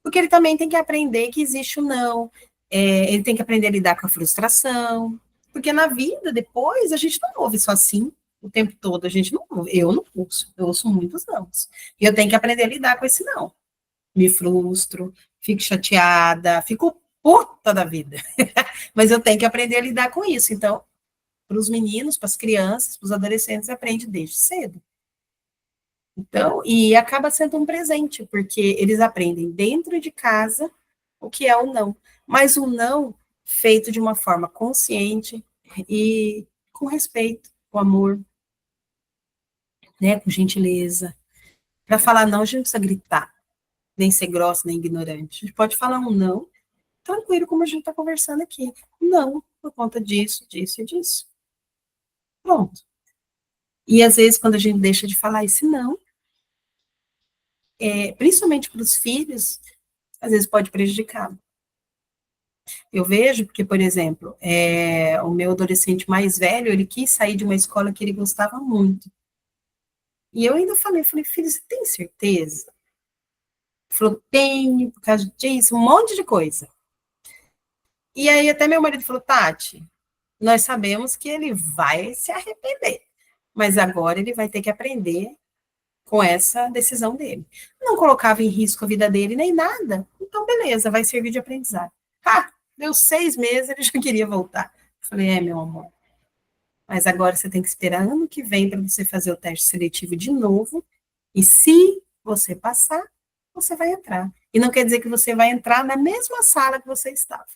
Speaker 1: Porque ele também tem que aprender que existe o não, ele tem que aprender a lidar com a frustração, porque na vida, depois, a gente não ouve só assim o tempo todo, a gente não ouve, eu não ouço, eu ouço muitos nãos. E eu tenho que aprender a lidar com esse não. Me frustro, fico chateada, fico puta da vida. Mas eu tenho que aprender a lidar com isso. Então, para os meninos, para as crianças, para os adolescentes, aprende desde cedo. Então, e acaba sendo um presente, porque eles aprendem dentro de casa o que é o não. Mas o não feito de uma forma consciente e com respeito, com amor, né, com gentileza. Para falar não, a gente não precisa gritar, nem ser grossa, nem ignorante. A gente pode falar um não, tranquilo, como a gente está conversando aqui. Não, por conta disso, disso e disso. Pronto. E às vezes, quando a gente deixa de falar esse não, principalmente para os filhos, às vezes pode prejudicá-lo. Eu vejo porque, por exemplo, o meu adolescente mais velho, ele quis sair de uma escola que ele gostava muito. E eu ainda falei, filho, você tem certeza? Ele falou, tenho, por causa disso, um monte de coisa. E aí até meu marido falou, Tati, nós sabemos que ele vai se arrepender, mas agora ele vai ter que aprender com essa decisão dele. Não colocava em risco a vida dele nem nada, então beleza, vai servir de aprendizado. Deu 6 meses, ele já queria voltar. Falei, meu amor, mas agora você tem que esperar ano que vem para você fazer o teste seletivo de novo, e se você passar, você vai entrar. E não quer dizer que você vai entrar na mesma sala que você estava.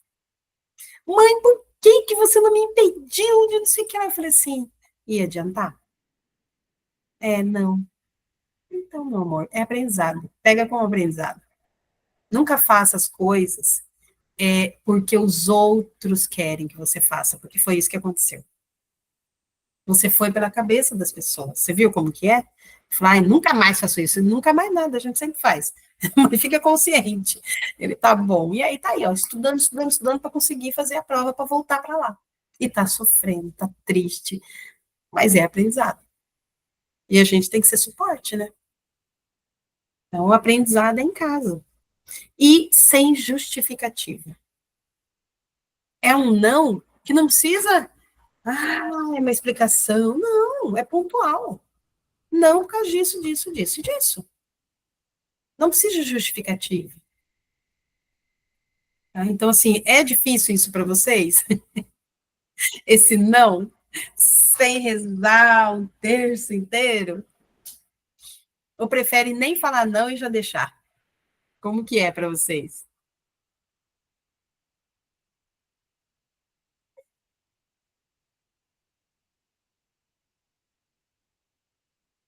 Speaker 1: Mãe, por que você não me impediu de não sei o que? Eu falei assim, ia adiantar? Não. Então, meu amor, é aprendizado. Pega como aprendizado. Nunca faça as coisas porque os outros querem que você faça, porque foi isso que aconteceu. Você foi pela cabeça das pessoas. Você viu como que é? Falar, nunca mais faço isso. Nunca mais nada, a gente sempre faz. Mas fica consciente. Ele tá bom. E aí tá aí, ó, estudando, estudando, estudando para conseguir fazer a prova para voltar para lá. E tá sofrendo, tá triste. mas é aprendizado. E a gente tem que ser suporte, né? Então, o aprendizado é em casa. E sem justificativa. É um não que não precisa, é uma explicação. Não, é pontual. Não por causa disso, disso, disso e disso. Não precisa de justificativa. Tá? Então, assim, é difícil isso para vocês? Esse não, sem rezar um terço inteiro? Ou prefere nem falar não e já deixar? Como que é para vocês?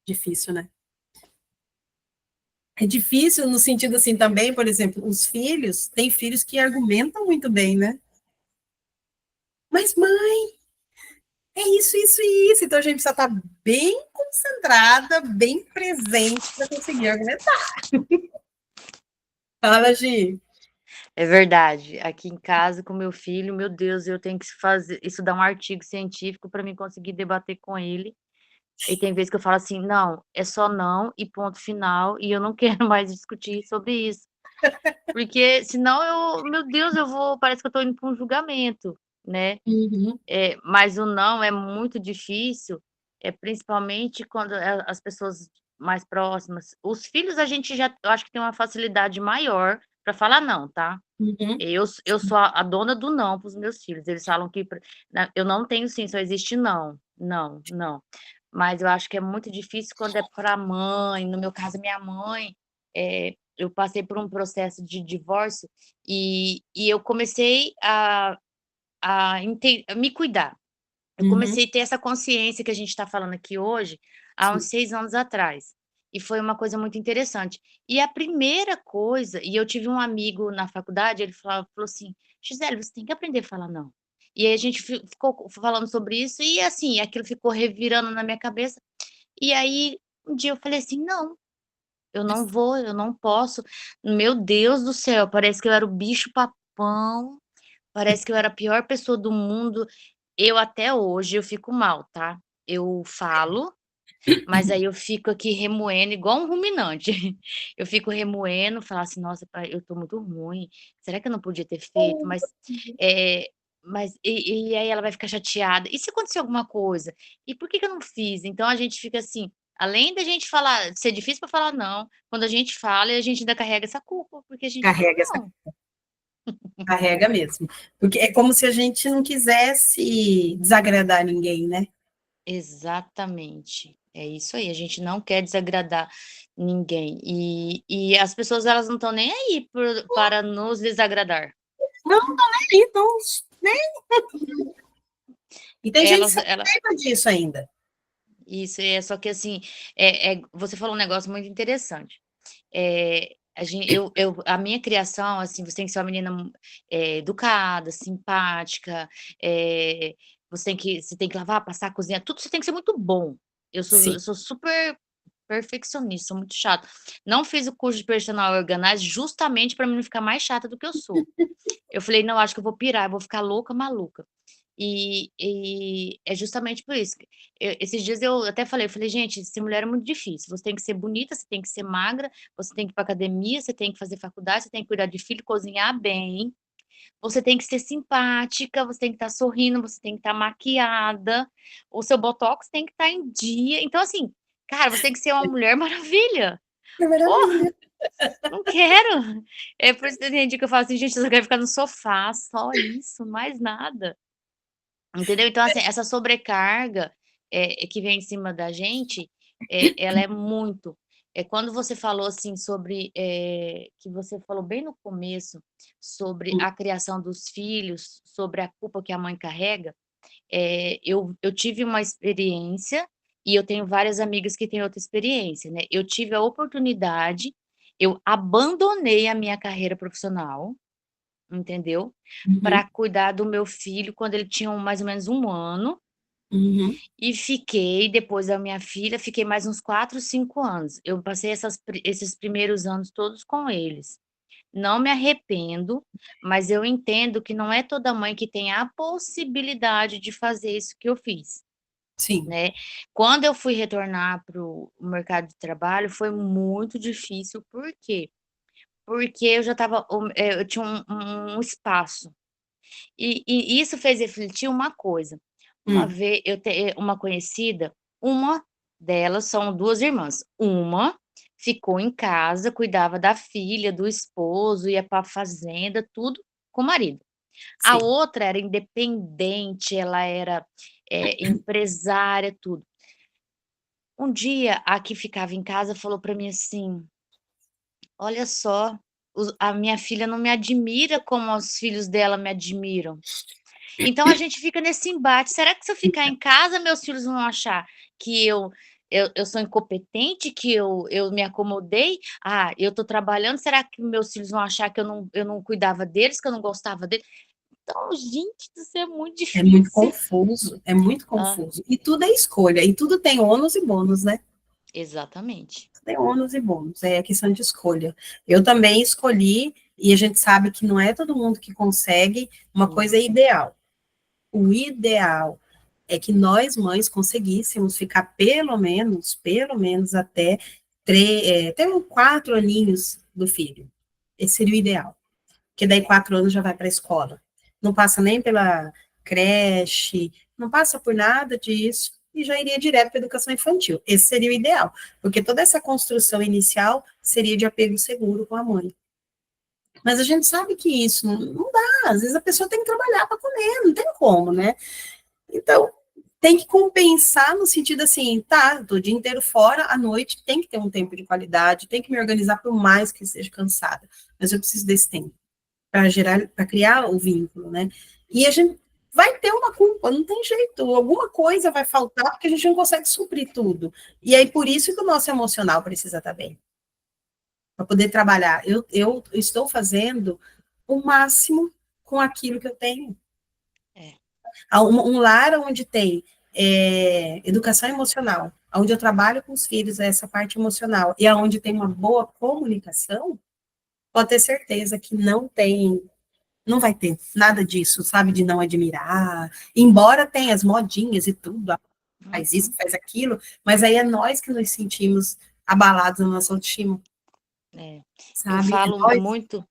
Speaker 1: Difícil, né? É difícil no sentido assim também, por exemplo, os filhos, tem filhos que argumentam muito bem, né? Mas, mãe, é isso e isso. Então a gente precisa estar bem concentrada, bem presente para conseguir argumentar. Fala, Gi.
Speaker 3: É verdade. Aqui em casa, com meu filho, meu Deus, eu tenho que estudar um artigo científico para mim conseguir debater com ele. E tem vezes que eu falo assim: "Não, é só não e ponto final, e eu não quero mais discutir sobre isso". Porque senão meu Deus, parece que eu estou indo para um julgamento, né.
Speaker 1: Uhum,
Speaker 3: Mas o não é muito difícil, principalmente quando as pessoas mais próximas, os filhos a gente já eu acho que tem uma facilidade maior para falar não, tá.
Speaker 1: uhum.
Speaker 3: Eu sou a dona do não para os meus filhos, eles falam que eu não tenho sim, só existe não, não, não. Mas eu acho que é muito difícil quando é pra mãe, no meu caso minha mãe, eu passei por um processo de divórcio, e eu comecei a me cuidar. Eu
Speaker 1: Uhum,
Speaker 3: comecei a ter essa consciência que a gente está falando aqui hoje, há uns
Speaker 1: sim.
Speaker 3: 6 anos atrás, e foi uma coisa muito interessante. E a primeira coisa, e eu tive um amigo na faculdade, ele falou assim: "Gisele, você tem que aprender a falar não". E aí a gente ficou falando sobre isso e, assim, aquilo ficou revirando na minha cabeça, e aí um dia eu falei assim: "Não, eu não vou, eu não posso". Meu Deus do céu, parece que eu era o bicho papão, parece que eu era a pior pessoa do mundo. Eu até hoje eu fico mal, tá. Eu falo, mas aí eu fico aqui remoendo igual um ruminante. Eu fico remoendo, falar assim: "Nossa, eu tô muito ruim, será que eu não podia ter feito?" Eh, mas aí ela vai ficar chateada. "E se acontecer alguma coisa? E por que que eu não fiz?" Então a gente fica assim, além da gente falar ser difícil pra falar não, quando a gente fala, a gente ainda carrega essa culpa, porque a gente fala
Speaker 1: Carrega essa
Speaker 3: não.
Speaker 1: carrega mesmo. Porque é como se a gente não quisesse desagradar ninguém, né?
Speaker 3: Exatamente, é isso aí, a gente não quer desagradar ninguém, e as pessoas elas não estão nem aí para nos desagradar.
Speaker 1: Não, então, né? E tem gente que
Speaker 3: Elas
Speaker 1: se
Speaker 3: ela
Speaker 1: aproveita disso ainda.
Speaker 3: Isso, só que assim, você falou um negócio muito interessante. A minha criação, assim, você tem que ser uma menina, educada, simpática, eh, você tem que lavar, passar, cozinhar, tudo você tem que ser muito bom.
Speaker 1: Sim.
Speaker 3: Eu sou super perfeccionista, sou muito chata. Não fiz o curso de personal organizer justamente para mim não ficar mais chata do que eu sou. Eu falei: "Não, acho que eu vou pirar, eu vou ficar louca, maluca". E é justamente por isso que esses dias eu até falei, eu falei: "Gente, ser mulher é muito difícil, você tem que ser bonita, você tem que ser magra, você tem que ir pra academia, você tem que fazer faculdade, você tem que cuidar de filho, cozinhar bem, você tem que ser simpática, você tem que estar sorrindo, você tem que estar maquiada, o seu botox tem que estar em dia". Então assim, cara, você tem que ser uma mulher maravilha.
Speaker 1: É
Speaker 3: Porra,
Speaker 1: maravilha.
Speaker 3: não quero. É por isso que tem dia que eu falo assim: "Gente, eu só quero ficar no sofá, só isso, mais nada". Entendeu? Então, assim, essa sobrecarga, que vem em cima da gente, ela é muito. Quando você falou, assim, sobre, que você falou bem no começo, sobre a criação dos filhos, sobre a culpa que a mãe carrega, eu tive uma experiência, e eu tenho várias amigas que têm outra experiência, né. Eu tive a oportunidade, eu abandonei a minha carreira profissional, entendeu,
Speaker 1: Uhum,
Speaker 3: para cuidar do meu filho quando ele tinha mais ou menos 1 ano,
Speaker 1: uhum.
Speaker 3: e fiquei depois da minha filha, fiquei mais uns 4, 5 anos. Eu passei esses primeiros anos todos com eles. Não me arrependo, mas eu entendo que não é toda mãe que tem a possibilidade de fazer isso que eu fiz.
Speaker 1: Sim.
Speaker 3: né? Quando eu fui retornar para o mercado de trabalho, foi muito difícil. Por quê? Porque eu já estava, eu tinha um espaço. E isso fez refletir uma coisa. Uma
Speaker 1: Hum,
Speaker 3: vez, uma conhecida, uma delas são duas irmãs. Uma ficou em casa, cuidava da filha, do esposo, ia para a fazenda, tudo com o marido. A
Speaker 1: sim.
Speaker 3: outra era independente, ela era empresária, tudo. Um dia, a que ficava em casa falou para mim assim: "Olha só, a minha filha não me admira como os filhos dela me admiram". Então a gente fica nesse embate: será que se eu ficar em casa, meus filhos vão achar que eu sou incompetente, que eu me acomodei? Ah, eu estou trabalhando, será que meus filhos vão achar que eu não cuidava deles, que eu não gostava deles? Então, gente do céu, é muito
Speaker 1: É muito
Speaker 3: difícil.
Speaker 1: confuso, é muito
Speaker 3: Hã,
Speaker 1: confuso. E tudo é escolha, e tudo tem ônus e bônus, né?
Speaker 3: exatamente.
Speaker 1: Tem ônus e bônus, é questão de escolha. Eu também escolhi, e a gente sabe que não é todo mundo que consegue, uma coisa
Speaker 3: Isso.
Speaker 1: ideal. O ideal é que nós, mães, conseguíssemos ficar pelo menos até 4 aninhos do filho. Esse seria o ideal. Porque daí 4 anos já vai para a escola. Não passa nem pela creche, não passa por nada disso, e já iria direto para a educação infantil. Esse seria o ideal, porque toda essa construção inicial seria de apego seguro com a mãe. Mas a gente sabe que isso não dá, às vezes a pessoa tem que trabalhar para comer, não tem como, né? Então, tem que compensar no sentido assim, tá, tô o dia inteiro fora, à noite tem que ter um tempo de qualidade, tem que me organizar por mais que esteja cansada, mas eu preciso desse tempo para gerar, para criar o vínculo, né? E a gente vai ter uma culpa, não tem jeito, alguma coisa vai faltar porque a gente não consegue suprir tudo. E aí por isso que o nosso emocional precisa estar bem, para poder trabalhar. Eu estou fazendo o máximo com aquilo que eu tenho.
Speaker 3: É.
Speaker 1: Um lar onde tem educação emocional, onde eu trabalho com os filhos essa parte emocional e aonde tem uma boa comunicação, pode ter certeza que não vai ter nada disso, sabe, de não admirar, embora tenha as modinhas e tudo, faz isso,
Speaker 3: Uhum.
Speaker 1: faz aquilo, mas aí é nós que nos sentimos abalados na nossa autoestima,
Speaker 3: É. Eu
Speaker 1: sabe, é
Speaker 3: falo
Speaker 1: nós,
Speaker 3: muito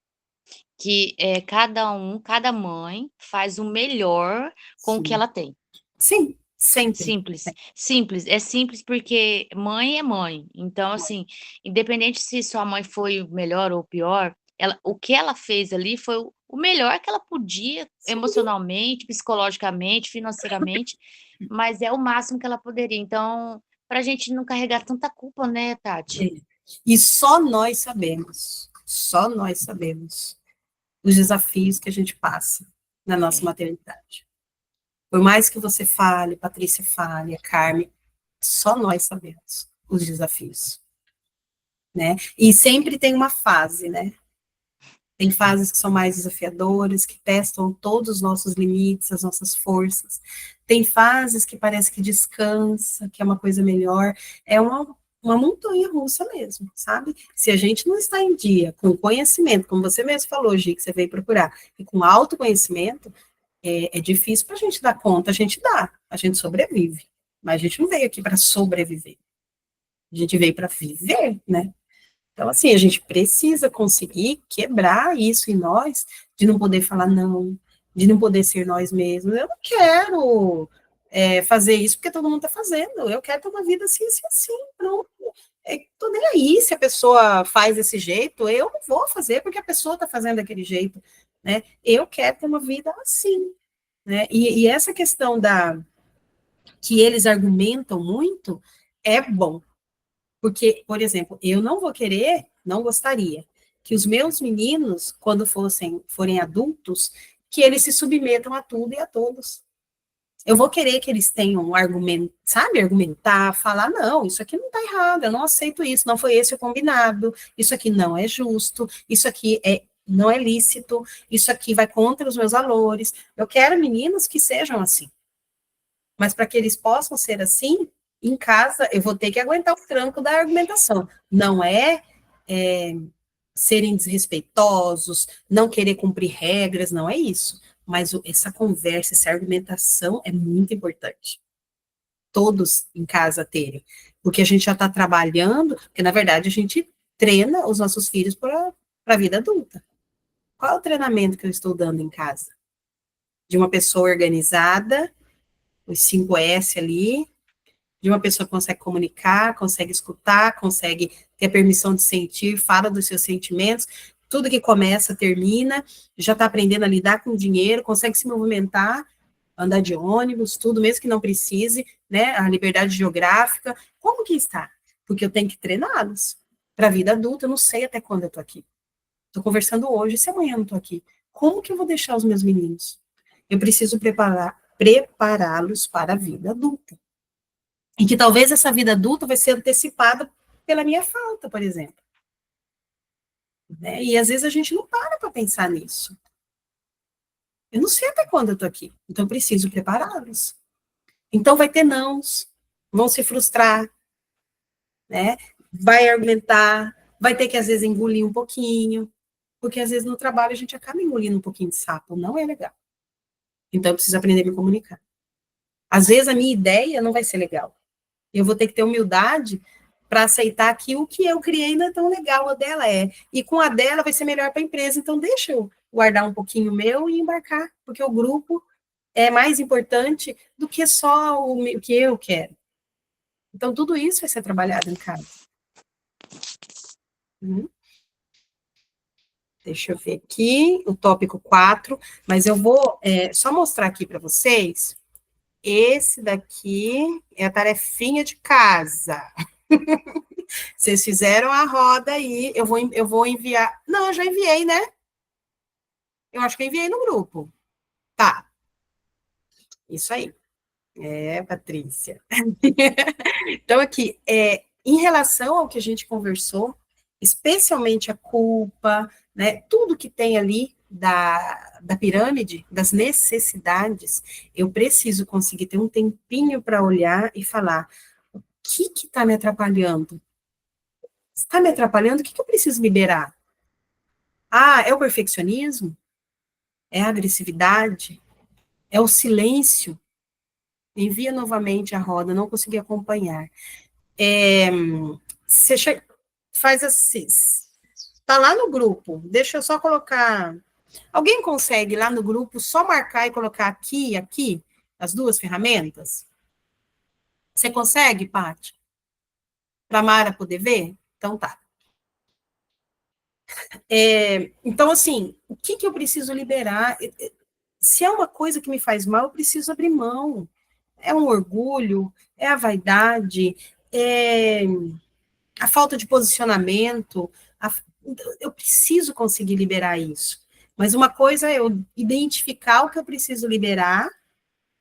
Speaker 3: que, cada mãe faz o melhor com o que
Speaker 1: sim,
Speaker 3: ela tem.
Speaker 1: sim, sempre,
Speaker 3: Simples, simples. É simples porque mãe é mãe. Então, assim, independente se sua mãe foi melhor ou pior, o que ela fez ali foi o melhor que ela podia,
Speaker 1: sim,
Speaker 3: emocionalmente, psicologicamente, financeiramente, mas é o máximo que ela poderia. Então, para a gente não carregar tanta culpa, né, Tati?
Speaker 1: e só nós sabemos os desafios que a gente passa na nossa
Speaker 3: É,
Speaker 1: maternidade. Por mais que você fale, Patrícia fale, a Carmen, só nós sabemos os desafios, né? E sempre tem uma fase, né? Tem fases que são mais desafiadoras, que testam todos os nossos limites, as nossas forças. Tem fases que parece que descansa, que é uma coisa melhor. É uma montanha russa mesmo, sabe? Se a gente não está em dia com conhecimento, como você mesmo falou, Gi, que você veio procurar, e com autoconhecimento, é difícil para a gente dar conta, a gente sobrevive. Mas a gente não veio aqui para sobreviver. A gente veio para viver, né? Então, assim, a gente precisa conseguir quebrar isso em nós, de não poder falar não, de não poder ser nós mesmos. Eu não quero fazer isso porque todo mundo está fazendo. Eu quero ter uma vida assim, assim, assim. Pronto. Tô nem aí se a pessoa faz desse jeito, eu não vou fazer porque a pessoa está fazendo daquele jeito, né? Eu quero ter uma vida assim, né? E essa questão que eles argumentam muito é bom, porque, por exemplo, eu não vou querer, não gostaria, que os meus meninos, quando forem adultos, que eles se submetam a tudo e a todos. Eu vou querer que eles tenham um argumento, sabe, argumentar, falar, não, isso aqui não está errado, eu não aceito isso, não foi esse o combinado, isso aqui não é justo, isso aqui não é lícito, isso aqui vai contra os meus valores. Eu quero meninos que sejam assim. Mas para que eles possam ser assim, em casa, eu vou ter que aguentar o tranco da argumentação. Não é serem desrespeitosos, não querer cumprir regras, não é isso. Mas essa conversa, essa argumentação é muito importante. todos em casa terem, porque a gente já está trabalhando, porque na verdade a gente treina os nossos filhos para a vida adulta. Qual é o treinamento que eu estou dando em casa? De uma pessoa organizada, os 5S ali, de uma pessoa que consegue comunicar, consegue escutar, consegue ter a permissão de sentir, fala dos seus sentimentos, tudo que começa, termina, já está aprendendo a lidar com o dinheiro, consegue se movimentar, andar de ônibus, tudo, mesmo que não precise, né, a liberdade geográfica, como que está? Porque eu tenho que treiná-los para a vida adulta, eu não sei até quando eu estou aqui. Estou conversando hoje, se amanhã eu não estou aqui, como que eu vou deixar os meus meninos? Eu preciso prepará-los para a vida adulta. E que talvez essa vida adulta vai ser antecipada pela minha falta, por exemplo. Né? E às vezes a gente não para pensar nisso. Eu não sei até quando eu estou aqui, então eu preciso prepará-los. Então vai ter nãos, vão se frustrar, né? Vai argumentar, vai ter que às vezes engolir um pouquinho, porque às vezes no trabalho a gente acaba engolindo um pouquinho de sapo, não é legal. Então eu preciso aprender a me comunicar. Às vezes a minha ideia não vai ser legal. Eu vou ter que ter humildade para aceitar que o que eu criei não é tão legal, a dela é. E com a dela vai ser melhor para a empresa, então deixa eu guardar um pouquinho meu e embarcar, porque o grupo é mais importante do que só o que eu quero. Então, tudo isso vai ser trabalhado em casa. Deixa eu ver aqui, o tópico 4, mas eu vou só mostrar aqui para vocês. Esse daqui é a tarefinha de casa. Vocês fizeram a roda aí, eu vou enviar. Não, eu já enviei, né? Eu acho que eu enviei no grupo. Tá. Isso aí. Patrícia. Então, aqui, em relação ao que a gente conversou, especialmente a culpa, né, tudo que tem ali da pirâmide, das necessidades, eu preciso conseguir ter um tempinho para olhar e falar, o que está me atrapalhando? Está me atrapalhando? O que eu preciso liberar? Ah, é o perfeccionismo? É a agressividade? É o silêncio? Envia novamente a roda, não consegui acompanhar. Você faz assim, está lá no grupo, deixa eu só colocar. Alguém consegue lá no grupo só marcar e colocar aqui e aqui, as duas ferramentas? Você consegue, Paty? Para a Mara poder ver? Então tá. Então, assim, o que eu preciso liberar? Se é uma coisa que me faz mal, eu preciso abrir mão. É um orgulho, é a vaidade, é a falta de posicionamento. Eu preciso conseguir liberar isso. Mas uma coisa é eu identificar o que eu preciso liberar,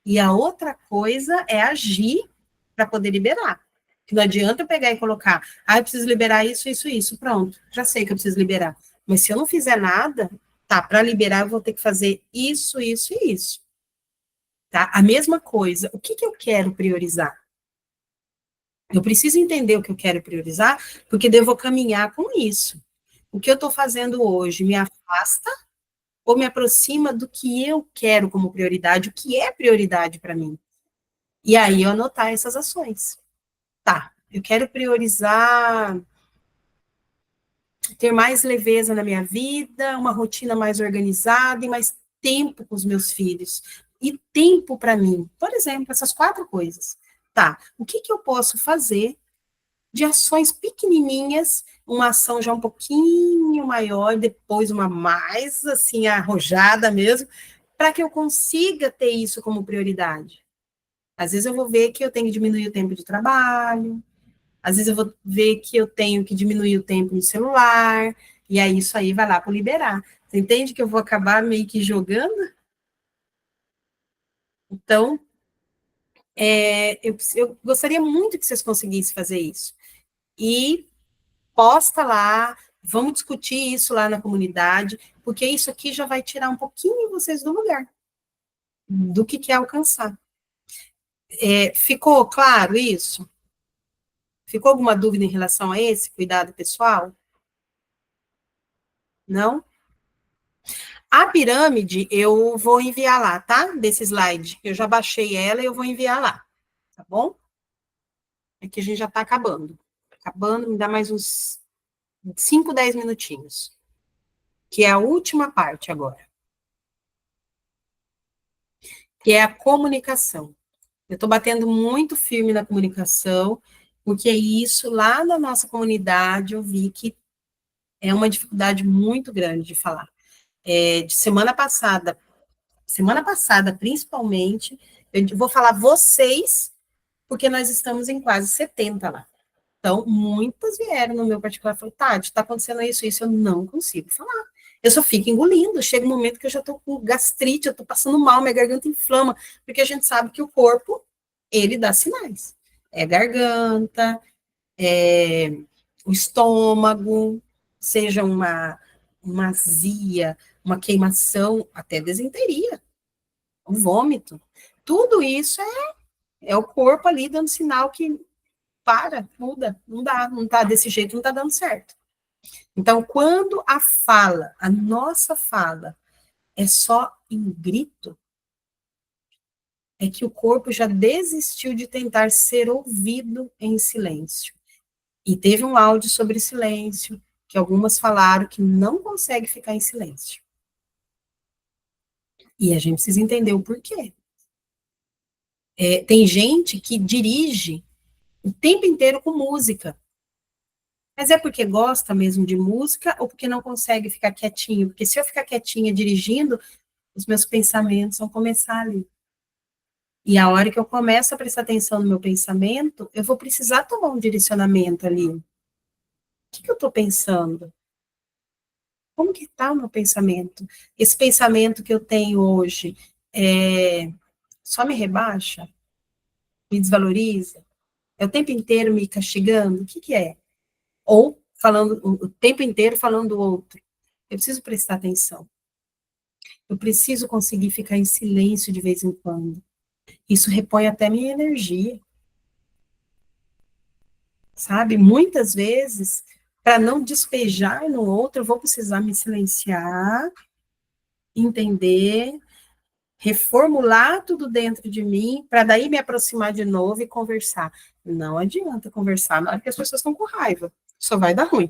Speaker 1: e a outra coisa é agir para poder liberar. Que não adianta eu pegar e colocar, eu preciso liberar isso, isso, isso, pronto, já sei que eu preciso liberar. Mas se eu não fizer nada, tá, para liberar eu vou ter que fazer isso, isso e isso. Tá? A mesma coisa, o que eu quero priorizar? Eu preciso entender o que eu quero priorizar, porque devo caminhar com isso. O que eu estou fazendo hoje me afasta ou me aproxima do que eu quero como prioridade, o que é prioridade para mim? E aí eu anotar essas ações. Tá, eu quero priorizar ter mais leveza na minha vida, uma rotina mais organizada e mais tempo com os meus filhos. E tempo para mim. Por exemplo, essas 4 coisas. Tá, o que eu posso fazer de ações pequenininhas, uma ação já um pouquinho maior, depois uma mais, assim, arrojada mesmo, para que eu consiga ter isso como prioridade. Às vezes eu vou ver que eu tenho que diminuir o tempo de trabalho, às vezes eu vou ver que eu tenho que diminuir o tempo no celular, e aí isso aí vai lá para liberar. Você entende que eu vou acabar meio que jogando? Então, eu gostaria muito que vocês conseguissem fazer isso. E posta lá, vamos discutir isso lá na comunidade, porque isso aqui já vai tirar um pouquinho vocês do lugar, do que quer alcançar. Ficou claro isso? Ficou alguma dúvida em relação a esse cuidado pessoal? Não? A pirâmide eu vou enviar lá, tá? Desse slide. Eu já baixei ela e eu vou enviar lá, tá bom? É que a gente já está acabando. Acabando, me dá mais uns 5, 10 minutinhos. Que é a última parte agora. Que é a comunicação. Eu estou batendo muito firme na comunicação, porque isso, lá na nossa comunidade, eu vi que é uma dificuldade muito grande de falar. De semana passada, principalmente, eu vou falar vocês, porque nós estamos em quase 70 lá. Então, muitas vieram no meu particular e falaram, Tati, está acontecendo isso, eu não consigo falar. Eu só fico engolindo, chega um momento que eu já estou com gastrite, eu estou passando mal, minha garganta inflama, porque a gente sabe que o corpo, ele dá sinais. É garganta, é o estômago, seja uma azia, uma queimação, até desinteria, o vômito. Tudo isso é o corpo ali dando sinal que muda, não dá, não tá desse jeito, não tá dando certo. Então, quando a nossa fala, é só em grito, é que o corpo já desistiu de tentar ser ouvido em silêncio. E teve um áudio sobre silêncio, que algumas falaram que não consegue ficar em silêncio. E a gente precisa entender o porquê. Tem gente que dirige o tempo inteiro com música. Mas é porque gosta mesmo de música ou porque não consegue ficar quietinho? Porque se eu ficar quietinha dirigindo, os meus pensamentos vão começar ali. E a hora que eu começo a prestar atenção no meu pensamento, eu vou precisar tomar um direcionamento ali. O que eu estou pensando? Como que está o meu pensamento? Esse pensamento que eu tenho hoje só me rebaixa? Me desvaloriza? É o tempo inteiro me castigando? O que é? Ou falando o tempo inteiro falando do outro. Eu preciso prestar atenção. Eu preciso conseguir ficar em silêncio de vez em quando. Isso repõe até minha energia. Sabe? Muitas vezes, para não despejar no outro, eu vou precisar me silenciar, entender, reformular tudo dentro de mim, para daí me aproximar de novo e conversar. Não adianta conversar na hora que as pessoas estão com raiva. Só vai dar ruim.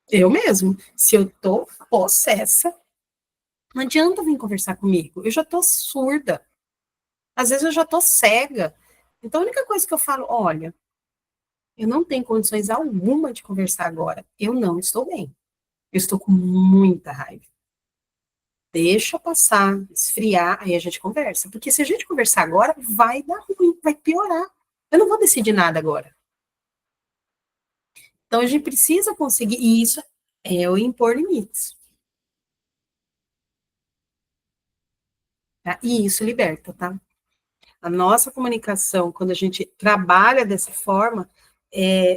Speaker 1: Eu mesmo, se eu tô possessa, não adianta vir conversar comigo. Eu já tô surda. Às vezes eu já tô cega. Então a única coisa que eu falo, olha, eu não tenho condições alguma de conversar agora. Eu não estou bem. Eu estou com muita raiva. Deixa passar, esfriar, aí a gente conversa. Porque se a gente conversar agora, vai dar ruim, vai piorar. Eu não vou decidir nada agora. Então a gente precisa conseguir, e isso é o impor limites. Tá? E isso liberta, tá? A nossa comunicação, quando a gente trabalha dessa forma,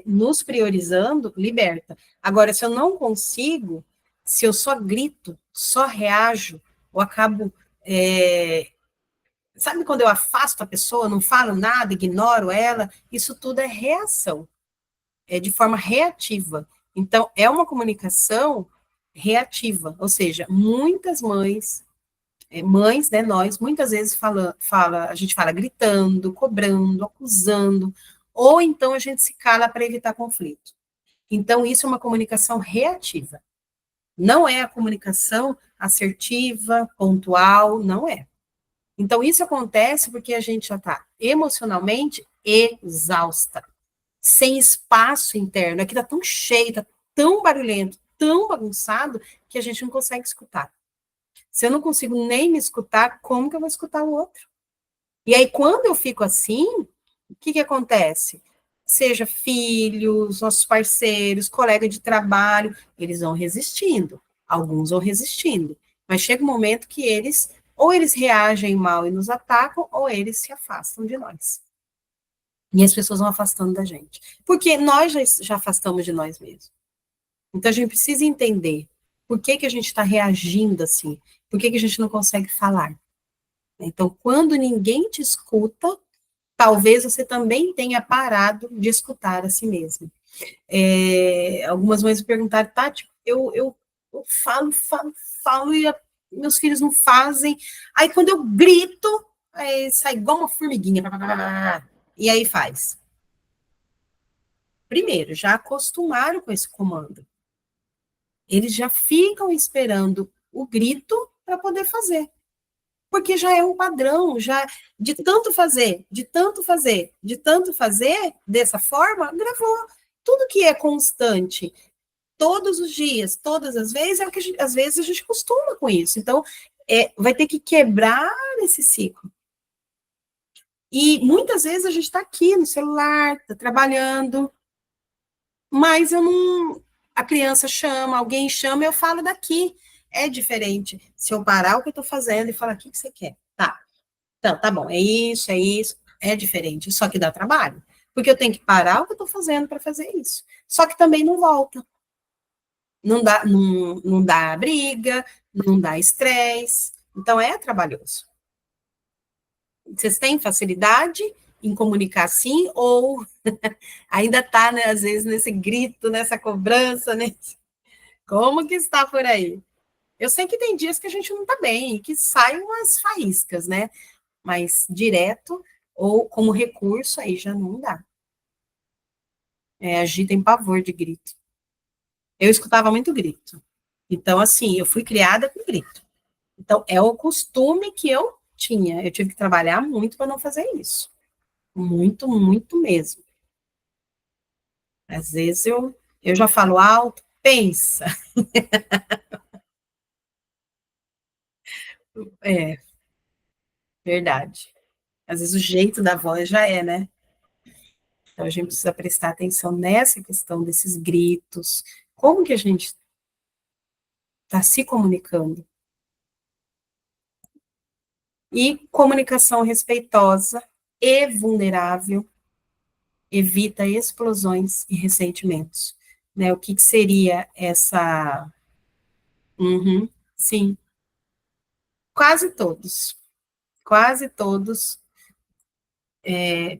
Speaker 1: nos priorizando, liberta. Agora, se eu não consigo, se eu só grito, só reajo, ou acabo. Sabe quando eu afasto a pessoa, não falo nada, ignoro ela? Isso tudo é reação, é de forma reativa. Então, é uma comunicação reativa, ou seja, muitas mães, né, nós, muitas vezes a gente fala gritando, cobrando, acusando, ou então a gente se cala para evitar conflito. Então, isso é uma comunicação reativa. Não é a comunicação assertiva, pontual, não é. Então, isso acontece porque a gente já está emocionalmente exausta, sem espaço interno. Aqui está tão cheio, está tão barulhento, tão bagunçado, que a gente não consegue escutar. Se eu não consigo nem me escutar, como que eu vou escutar o outro? E aí, quando eu fico assim, o que acontece? Seja filhos, nossos parceiros, colega de trabalho, eles vão resistindo. Alguns vão resistindo. Mas chega um momento que ou eles reagem mal e nos atacam, ou eles se afastam de nós. E as pessoas vão afastando da gente. Porque nós já afastamos de nós mesmos. Então, a gente precisa entender por que a gente está reagindo assim. Por que a gente não consegue falar. Então, quando ninguém te escuta, talvez você também tenha parado de escutar a si mesmo. Algumas mães me perguntaram, Tati, eu falo e meus filhos não fazem. Aí, quando eu grito, sai igual uma formiguinha. E aí faz. primeiro, já acostumaram com esse comando. Eles já ficam esperando o grito para poder fazer. Porque já é um padrão, já de tanto fazer, de tanto fazer, de tanto fazer, dessa forma, gravou. Tudo que é constante, todos os dias, todas as vezes, é o que às vezes a gente costuma com isso. Então, vai ter que quebrar esse ciclo. E muitas vezes a gente está aqui no celular, está trabalhando, mas eu não. A criança chama, alguém chama, eu falo daqui. É diferente se eu parar o que eu estou fazendo e falar: o que você quer? Tá. Então, tá bom, é isso, é diferente, só que dá trabalho. Porque eu tenho que parar o que eu estou fazendo para fazer isso. Só que também não volta. Não dá briga, não dá estresse. Então, é trabalhoso. Vocês têm facilidade em comunicar assim, ou ainda está, né, às vezes, nesse grito, nessa cobrança, né? Como que está por aí? Eu sei que tem dias que a gente não está bem, que saem umas faíscas, né? Mas direto ou como recurso, aí já não dá. A Gi tem pavor de grito. Eu escutava muito grito. Então, assim, eu fui criada com grito. Então, é o costume que eu tinha. Eu tive que trabalhar muito para não fazer isso. Muito, muito mesmo. Às vezes eu já falo alto, pensa. É, verdade. Às vezes o jeito da voz já é, né? Então a gente precisa prestar atenção nessa questão desses gritos. Como que a gente está se comunicando? E comunicação respeitosa e vulnerável evita explosões e ressentimentos. Né? O que seria essa... Uhum, sim, quase todos. Quase todos.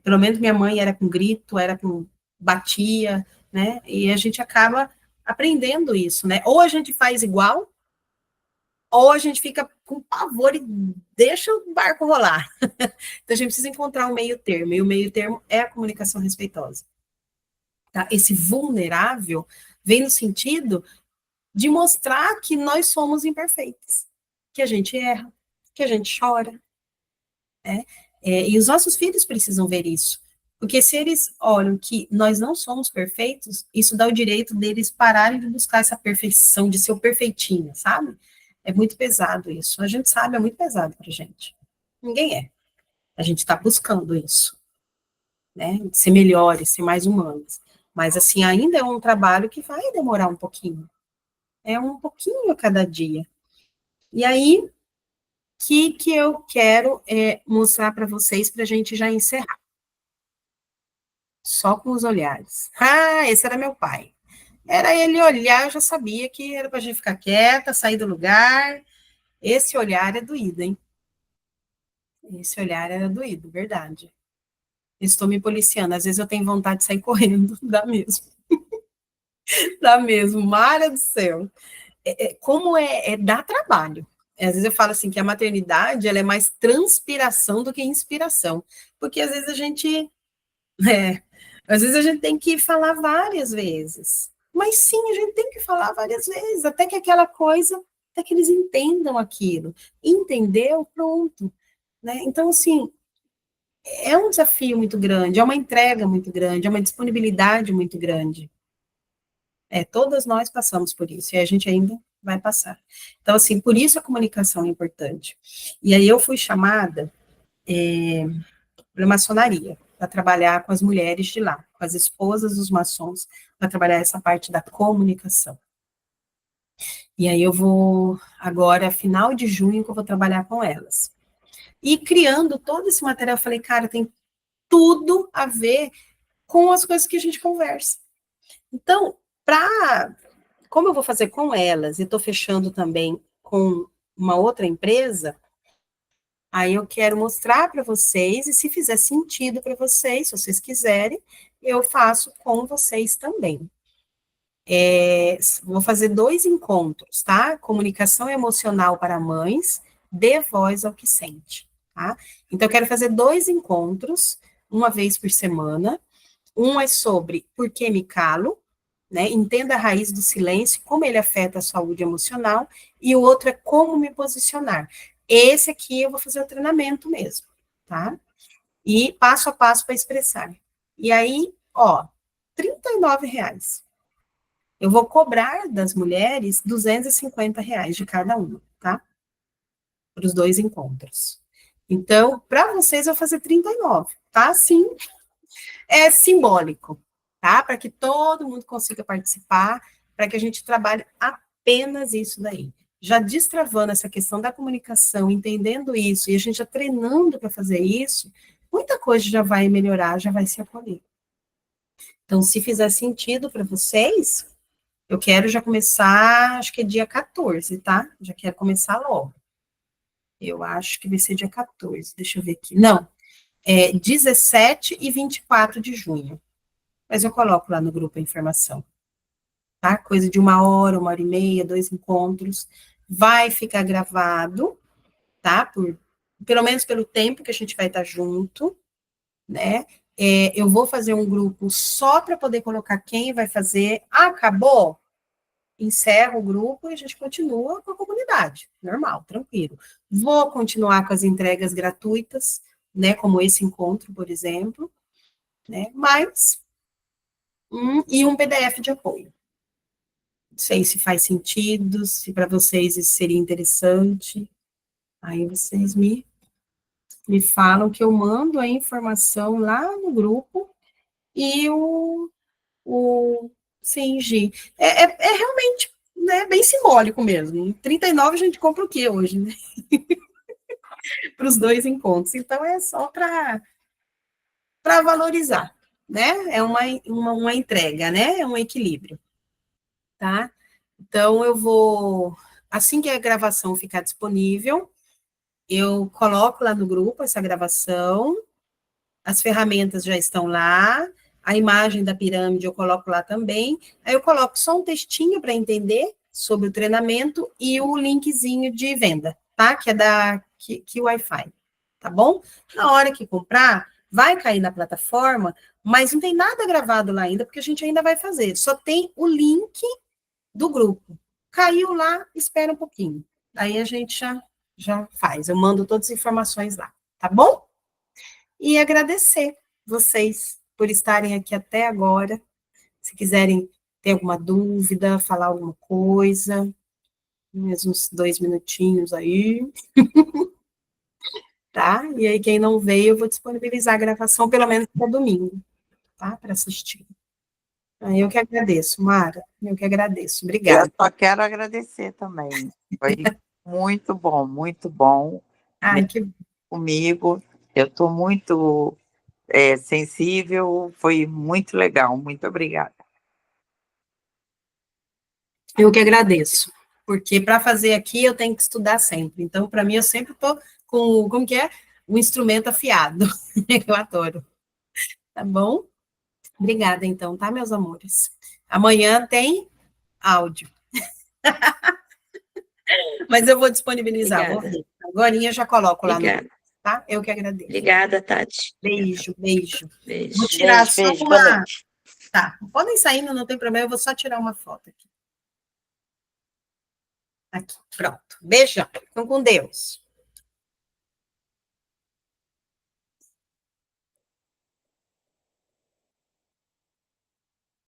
Speaker 1: Pelo menos minha mãe era com grito, era com batia, né? E a gente acaba aprendendo isso, né? Ou a gente faz igual, ou a gente fica com pavor e deixa o barco rolar. Então a gente precisa encontrar um meio termo, e o meio termo é a comunicação respeitosa. Tá? Esse vulnerável vem no sentido de mostrar que nós somos imperfeitos, que a gente erra, que a gente chora, né? E os nossos filhos precisam ver isso, porque se eles olham que nós não somos perfeitos, isso dá o direito deles pararem de buscar essa perfeição, de ser o perfeitinho, sabe? É muito pesado isso. A gente sabe, é muito pesado pra gente. Ninguém é. A gente está buscando isso, né? De ser melhores, ser mais humanos. Mas, assim, ainda é um trabalho que vai demorar um pouquinho. É um pouquinho a cada dia. E aí, o que eu quero mostrar para vocês, para a gente já encerrar. Só com os olhares. Ah, esse era meu pai. Era ele olhar, eu já sabia que era para a gente ficar quieta, sair do lugar. Esse olhar é doído, hein? Esse olhar era doído, verdade. Estou me policiando. Às vezes eu tenho vontade de sair correndo, dá mesmo. Dá mesmo, Mara do céu. Como dá trabalho. Às vezes eu falo assim que a maternidade ela é mais transpiração do que inspiração. Porque às vezes às vezes a gente tem que falar várias vezes. Mas sim, a gente tem que falar várias vezes, até que aquela coisa, até que eles entendam aquilo. Entendeu? Pronto. Né? Então, assim, é um desafio muito grande, é uma entrega muito grande, é uma disponibilidade muito grande. Todas nós passamos por isso, e a gente ainda vai passar. Então, assim, por isso a comunicação é importante. E aí eu fui chamada para a maçonaria, para trabalhar com as mulheres de lá, com as esposas dos maçons, para trabalhar essa parte da comunicação. E aí eu vou, agora, final de junho, que eu vou trabalhar com elas. E criando todo esse material, eu falei, cara, tem tudo a ver com as coisas que a gente conversa. Então, como eu vou fazer com elas, e estou fechando também com uma outra empresa, aí eu quero mostrar para vocês, e se fizer sentido para vocês, se vocês quiserem, eu faço com vocês também. Vou fazer 2 encontros, tá? Comunicação emocional para mães, dê voz ao que sente, tá? Então, eu quero fazer 2 encontros, uma vez por semana. Um é sobre por que me calo, né? Entenda a raiz do silêncio, como ele afeta a saúde emocional, e o outro é como me posicionar. Esse aqui eu vou fazer o treinamento mesmo, tá? E passo a passo para expressar. E aí, ó, R$ 39. Eu vou cobrar das mulheres R$ 250 de cada uma, tá? Para os 2 encontros. Então, para vocês, eu vou fazer 39, tá? Sim, é simbólico, tá? Para que todo mundo consiga participar, para que a gente trabalhe apenas isso daí. Já destravando essa questão da comunicação, entendendo isso, e a gente já treinando para fazer isso, muita coisa já vai melhorar, já vai se acolher. Então, se fizer sentido para vocês, eu quero já começar, acho que é dia 14, tá? Já quero começar logo. Eu acho que vai ser dia 14, deixa eu ver aqui. Não, é 17 e 24 de junho. Mas eu coloco lá no grupo a informação, tá? Coisa de 1 hora e meia, 2 encontros. Vai ficar gravado, tá? Pelo menos pelo tempo que a gente vai estar junto, né? Eu vou fazer um grupo só para poder colocar quem vai fazer. Acabou? Encerra o grupo e a gente continua com a comunidade, normal, tranquilo. Vou continuar com as entregas gratuitas, né, como esse encontro, por exemplo, né, mas, e um PDF de apoio. Não sei se faz sentido, se para vocês isso seria interessante, aí vocês me falam que eu mando a informação lá no grupo e sim, Gi, é realmente, né, bem simbólico mesmo. Em 39 a gente compra o quê hoje, né? Para os 2 encontros. Então, é só para valorizar, né? É uma entrega, né? É um equilíbrio, tá? Então, eu vou, assim que a gravação ficar disponível, eu coloco lá no grupo essa gravação, as ferramentas já estão lá, a imagem da pirâmide eu coloco lá também, aí eu coloco só um textinho para entender sobre o treinamento e o linkzinho de venda, tá? Que é da que Wi-Fi, tá bom? Na hora que comprar, vai cair na plataforma, mas não tem nada gravado lá ainda, porque a gente ainda vai fazer, só tem o link do grupo. Caiu lá, espera um pouquinho. Aí a gente já faz, eu mando todas as informações lá, tá bom? E agradecer vocês por estarem aqui até agora. Se quiserem ter alguma dúvida, falar alguma coisa, mais uns 2 minutinhos aí, tá? E aí, quem não veio, eu vou disponibilizar a gravação, pelo menos para domingo, tá? Para assistir. Aí eu que agradeço, Mara. Eu que agradeço.
Speaker 2: Eu
Speaker 1: Obrigada.
Speaker 2: só quero agradecer também. Foi muito bom
Speaker 1: Ai, que
Speaker 2: comigo. Eu estou muito sensível, foi muito legal. Muito obrigada.
Speaker 1: Eu que agradeço, porque para fazer aqui eu tenho que estudar sempre. Então, para mim, eu sempre estou com, como que é? Um instrumento afiado. Eu adoro. Tá bom? Obrigada, então, tá, meus amores? Amanhã tem áudio. Mas eu vou disponibilizar, vou
Speaker 4: Obrigada.
Speaker 1: ver. Agorinha eu já coloco lá no,
Speaker 4: Obrigada.
Speaker 1: tá? Eu que agradeço.
Speaker 4: Obrigada, Tati.
Speaker 1: Beijo, beijo.
Speaker 4: Beijo.
Speaker 1: Vou tirar
Speaker 3: Beijo,
Speaker 1: só
Speaker 3: beijo, boa
Speaker 1: uma.
Speaker 3: noite.
Speaker 1: Tá, podem saindo, não tem problema, eu vou só tirar uma foto aqui. Aqui, pronto. Beijão. Fiquem com Deus.